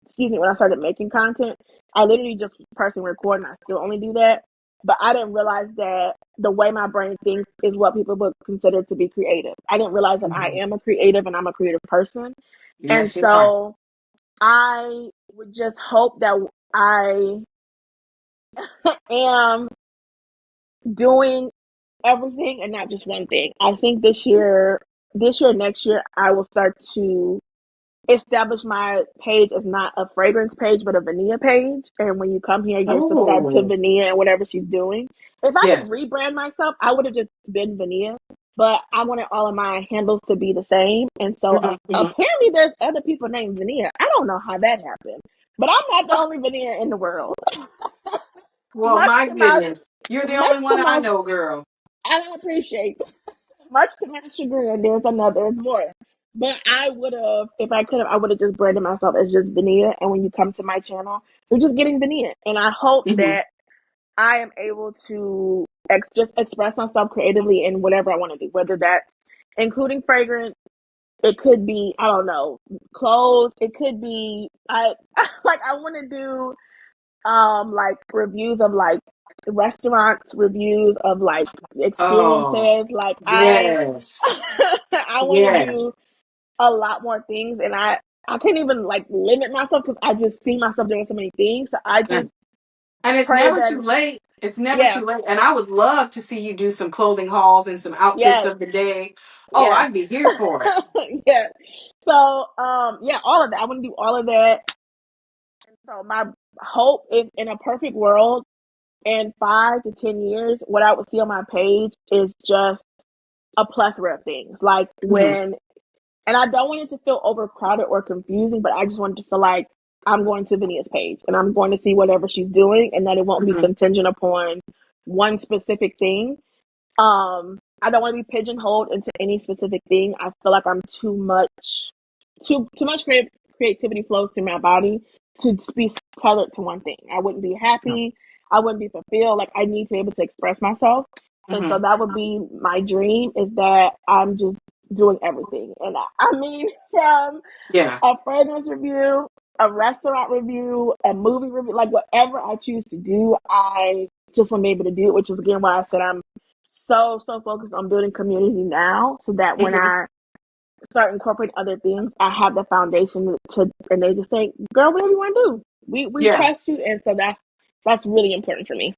Excuse me, when I started making content, I literally just personally record, and I still only do that. But I didn't realize that the way my brain thinks is what people would consider to be creative. I didn't realize that I Mm-hmm. am a creative and I'm a creative person, and Yes, you are. so I would just hope that I am doing everything and not just one thing. I think next year, I will start to establish my page as not a fragrance page, but a Vania page. And when you come here, you're subscribed to Oh, Vania and whatever she's doing. If I could yes. rebrand myself, I would have just been Vania. But I wanted all of my handles to be the same. And so Mm-hmm. Mm-hmm. apparently there's other people named Vania. I don't know how that happened. But I'm not the only Vania in the world. Well, much my to my goodness. You're the only much to one I my know, girl. I don't appreciate. Much to my chagrin, there's another, there's more. But I would have, if I could have, I would have just branded myself as just Vania. And when you come to my channel, you're just getting Vania. And I hope Mm-hmm. that I am able to just express myself creatively in whatever I want to do, whether that's including fragrance. It could be, I don't know, clothes. It could be, I like, I want to do like reviews of like restaurants, reviews of like Oh, experiences. Like I yes. I want to do Yes. a lot more things, and I can't even like limit myself because I just see myself doing so many things. So I just And it's pray never that too late. It's never yeah, too late. And I would love to see you do some clothing hauls and some outfits yes, of the day. Oh, yeah, I'd be here for it. yeah. So yeah, all of that. I want to do all of that. And so my hope is in a perfect world in 5 to 10 years, what I would see on my page is just a plethora of things. Like Mhm, when, and I don't want it to feel overcrowded or confusing, but I just want it to feel like I'm going to Vania's page and I'm going to see whatever she's doing and that it won't be mhm. contingent upon one specific thing. I don't want to be pigeonholed into any specific thing. I feel like I'm too much creativity flows through my body to be tethered to one thing. I wouldn't be happy. I wouldn't be fulfilled. Like I need to be able to express myself, and so Mhm. that would be my dream. Is that I'm just doing everything, and I mean from Yeah. a fragrance review, a restaurant review, a movie review, like whatever I choose to do, I just want to be able to do it. Which is again why I said I'm so focused on building community now, so that when Mhm. I start incorporating other things, I have the foundation to, and they just say, "Girl, whatever you want to do, we Yeah. trust you," and so that's really important for me.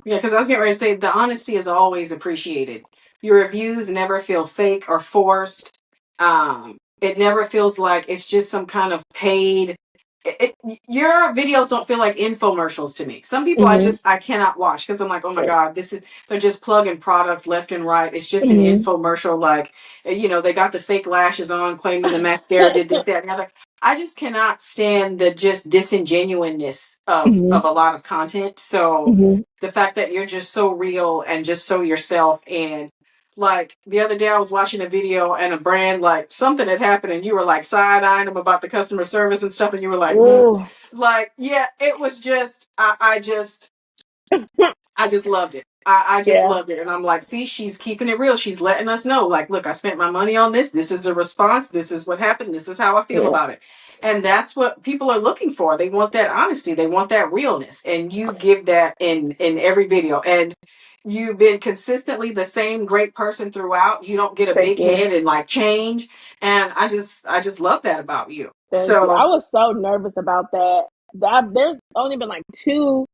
Yeah, because I was getting ready to say the honesty is always appreciated. Your reviews never feel fake or forced. It never feels like it's just some kind of paid. Your videos don't feel like infomercials to me. Some people Mm-hmm. I cannot watch because I'm like, oh my god, this is they're just plugging products left and right. It's just an Mm-hmm. infomercial. Like, they got the fake lashes on, claiming the mascara did this, that, and the other. I just cannot stand the just disingenuineness Mm-hmm. of a lot of content. So Mm-hmm. the fact that you're just so real and just so yourself. And like the other day I was watching a video and a brand, like something had happened and you were like side-eyeing them about the customer service and stuff and you were like, Oh, like, yeah, it was just I just loved it. I just yeah, loved it. And I'm like, see, she's keeping it real. She's letting us know, like, look, I spent my money on this. This is the response. This is what happened. This is how I feel yeah, about it. And that's what people are looking for. They want that honesty. They want that realness. And you give that in every video. And You've been consistently the same great person throughout. You don't get a Thank big you. head and like change. And I just love that about you. Thank you. I So, was so nervous about that. There's only been like two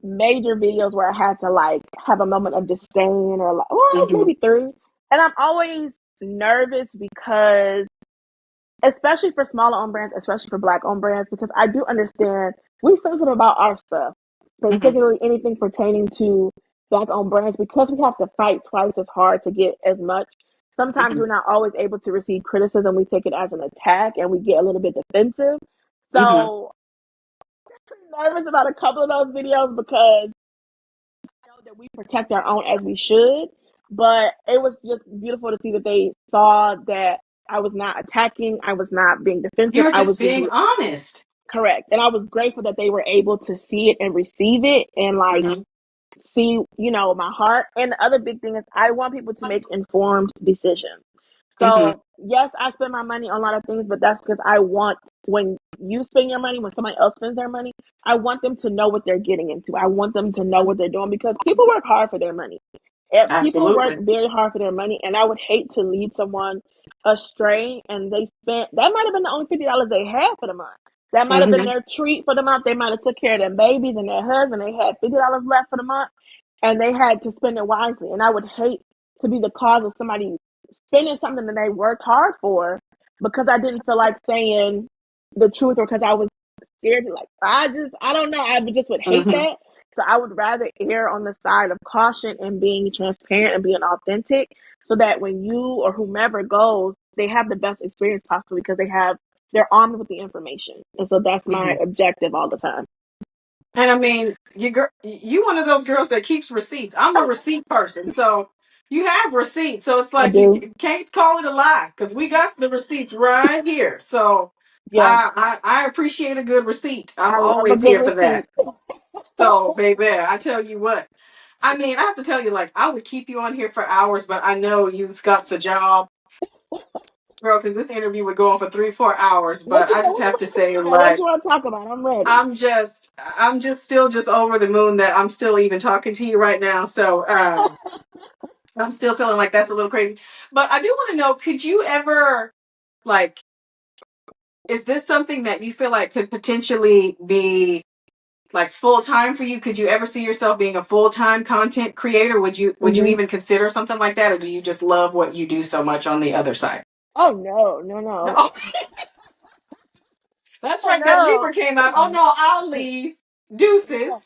major videos where I had to like have a moment of disdain or like, well, mhm, maybe three. And I'm always nervous because, especially for smaller owned brands, especially for Black owned brands, because I do understand we're sensitive about our stuff, mhm, particularly anything pertaining to Black owned brands, because we have to fight twice as hard to get as much. Sometimes mhm, we're not always able to receive criticism. We take it as an attack and we get a little bit defensive. mhm. So I'm nervous about a couple of those videos because I know that we protect our own as we should. But it was just beautiful to see that they saw that I was not attacking, I was not being defensive, You're I just was just being honest. correct. And I was grateful that they were able to see it and receive it and like Mhm, see, my heart. And the other big thing is I want people to make informed decisions. mhm, So yes, I spend my money on a lot of things, but that's because I want when you spend your money, when somebody else spends their money, I want them to know what they're getting into. I want them to know what they're doing because people work hard for their money. People work absolutely. very hard for their money, and I would hate to lead someone astray. And they spent that might have been the only $50 they had for the month. That might have been Mhm, their treat for the month. They might have took care of their babies and their husband. They had $50 left for the month, and they had to spend it wisely. And I would hate to be the cause of somebody spending something that they worked hard for because I didn't feel like saying the truth or because I was scared to like I don't know. I just would hate mhm, that. So I would rather err on the side of caution and being transparent and being authentic so that when you or whomever goes, they have the best experience possible because they're armed with the information. And so that's my mhm. objective all the time. And I mean, you one of those girls that keeps receipts. I'm a receipt person, so you have receipts. So it's I like you do. can't call it a lie because we got the receipts right here. So Yeah. I appreciate a good receipt. I'm I love a always good here for that. receipt. So baby, I tell you what. I mean, I have to tell you, like, I would keep you on here for hours, but I know you've got a job, girl, because this interview would go on for 3, 4 hours. But I just What have you to say, what like, you want to talk about? I'm ready. I'm just still just over the moon that I'm still even talking to you right now. So I'm still feeling like that's a little crazy. But I do want to know, could you ever like is this something that you feel like could potentially be like full time for you? Could you ever see yourself being a full time content creator? Would you Hmm. even consider something like that, or do you just love what you do so much on the other side? Oh no, no, no. No, that's Oh right. That no. Libra came out. Oh no, I'll leave. Deuces. Yeah.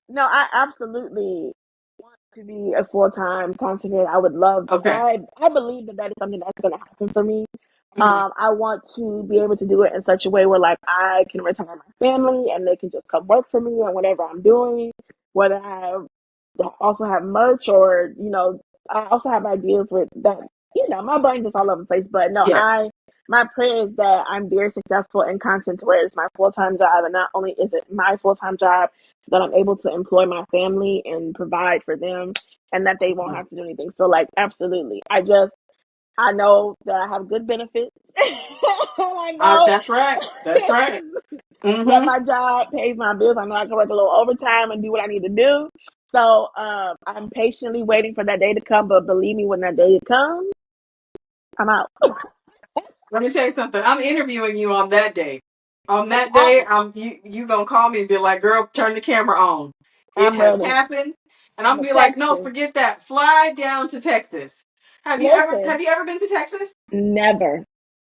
No, I absolutely want to be a full time content creator. I would love. Okay. I believe that is something that's going to happen for me. Hmm. I want to be able to do it in such a way where like I can retire my family and they can just come work for me and whatever I'm doing. Whether I also have merch or I also have ideas with that. My brain just all over the place. But no, Yes. my prayer is that I'm very successful in content to where it's my full time job, and not only is it my full time job, that I'm able to employ my family and provide for them, and that they won't have to do anything. So like, absolutely, I know that I have good benefits. I know That's right. That's right. that Mm-hmm. my job pays my bills. I know I can work a little overtime and do what I need to do. So I'm patiently waiting for that day to come. But believe me, when that day comes, I'm out. Let me tell you something. I'm interviewing you on that day. On that day, I'm you gonna call me and be like, "Girl, turn the camera on. It I'm has ready. happened." And I'm I'm a gonna be like, "No, texture. forget that. Fly down to Texas. Have you ever Listen, have you ever been to Texas? never.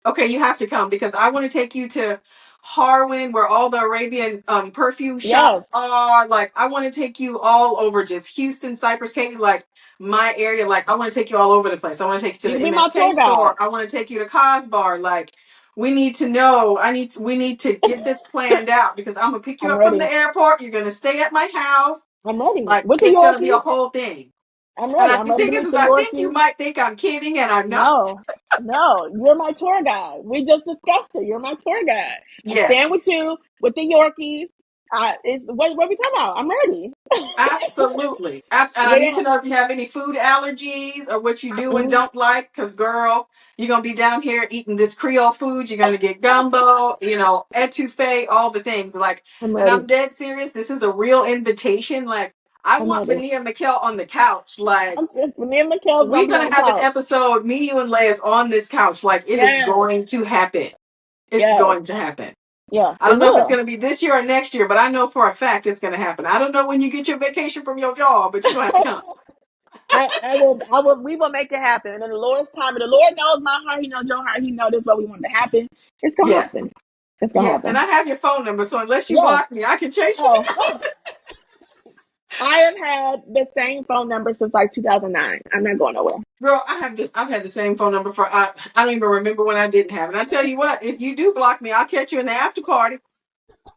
Okay, you have to come because I want to take you to Harwin, where all the Arabian perfume Yes, shops are. Like, I want to take you all over, just Houston, Cypress, Katy, like my area. Like, I want to take you all over the place. I want to take you you to can the be my MFK tour guide. store. I want to take you to Cosbar. Like, we need to know. We need to get this planned out because I'm gonna pick you I'm up from ready. the airport. You're gonna stay at my house. I'm ready Like, with the it's gonna be a Yorkies. whole thing. I'm And ready. I'm the ready thing to meet is the I think you Yorkies. might think I'm kidding, and I'm not. No, no, you're my tour guide. We just discussed it. You're my tour guide. I'm staying Yes. with you with the Yorkies. What we talking about? I'm ready. Absolutely. And I need to Yeah. know if you have any food allergies or what you do and Mm, don't like. Because, girl, you're going to be down here eating this Creole food. You're going to get gumbo, etouffee, all the things. Like, I'm and I'm ready. dead serious. This is a real invitation. Like, I I know want this. Vania and Mickelle on the couch. Like, Me and Mikkel's gonna we're be on gonna the have an couch. episode, me, you, and Leia's on this couch. Like, it is Yes, going to happen. It's yes, going to happen. yes. I It don't know if it's will. going to be this year or next year, but I know for a fact it's going to happen. I don't know when you get your vacation from your job, but you're going to have to come. I will. We will make it happen. And in the Lord's time, and the Lord knows my heart. He knows your heart. He knows this what we want to happen. It's gonna Yes. happen. It's gonna Yes. And happen. I have your phone number, so unless you Yes. block me, I can chase you Oh, down. I have had the same phone number since like 2009. I'm not going nowhere. Girl, I've had the same phone number for I don't even remember when I didn't have it. I tell you what, if you do block me, I'll catch you in the after party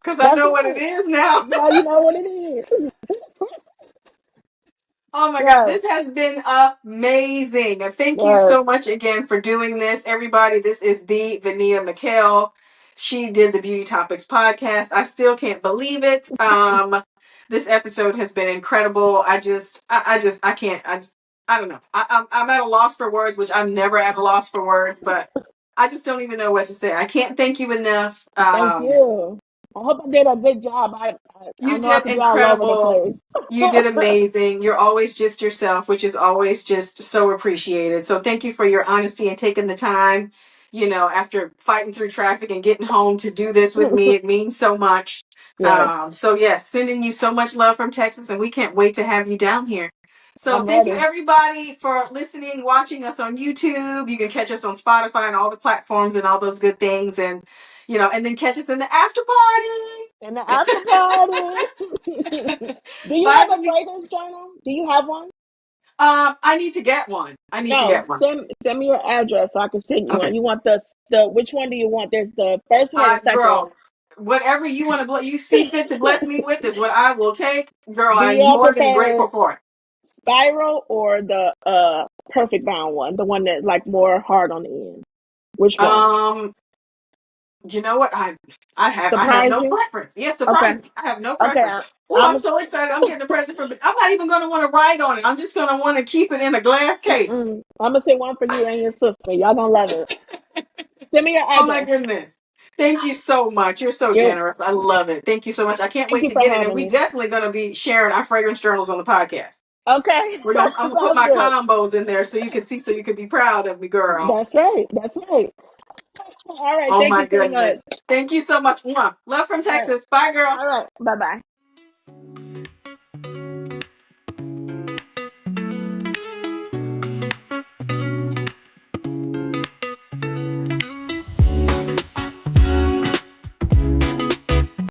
because I That's know what it right. is now. Now you know what it is. Oh my God, Yes. this has been amazing. And thank you Yes. so much again for doing this. Everybody, this is the Vania Mickelle. She did the Beauty Topics podcast. I still can't believe it. This episode has been incredible. I can't, I don't know. I'm at a loss for words, which I'm never at a loss for words, but I just don't even know what to say. I can't thank you enough. Thank you. I hope I did a good job. I You know I did could be all over the incredible. place. You did amazing. You're always just yourself, which is always just so appreciated. So thank you for your honesty and taking the time, after fighting through traffic and getting home to do this with me. It means so much. Yes. So yes, sending you so much love from Texas, and we can't wait to have you down here. So I'm thank you ready. everybody for listening, watching us on YouTube. You can catch us on Spotify and all the platforms and all those good things. And and then catch us in the after party. In the after party. Do you Bye, have a Denise. fragrance journal? Do you have one? I need to get one. I need to No. get one. Send me your address so I can send you Okay. one. You want the which one do you want? There's the first one or the second one. Girl, whatever you want to, you see fit to bless me with is what I will take. Girl, Do I'm y'all more than prefer grateful for it. spiral or the perfect bound one? The one that's like more hard on the end. Which one? Um, you know what? I have Surprise no you? preference. Yes, Okay. surprise me. I have no Okay. preference. Oh, I'm I'm so excited. I'm getting a present from I'm not even gonna want to write on it. I'm just gonna want to keep it in a glass case. gonna say one for you and your sister. Y'all gonna love it. Send me your Oh my address. goodness. Thank you so much. You're so You generous. I love it. Thank you so much. I can't Thank wait you to for get it. And having we me. definitely gonna be sharing our fragrance journals on the podcast. Okay. I'm gonna put Sounds my good. combos in there so you can see, so you can be proud of me, girl. That's right. That's right. All right. Oh Thank my you so much. goodness. Thank you so much. Mwah. Love from All right. Texas. Bye, girl. All right. Bye bye.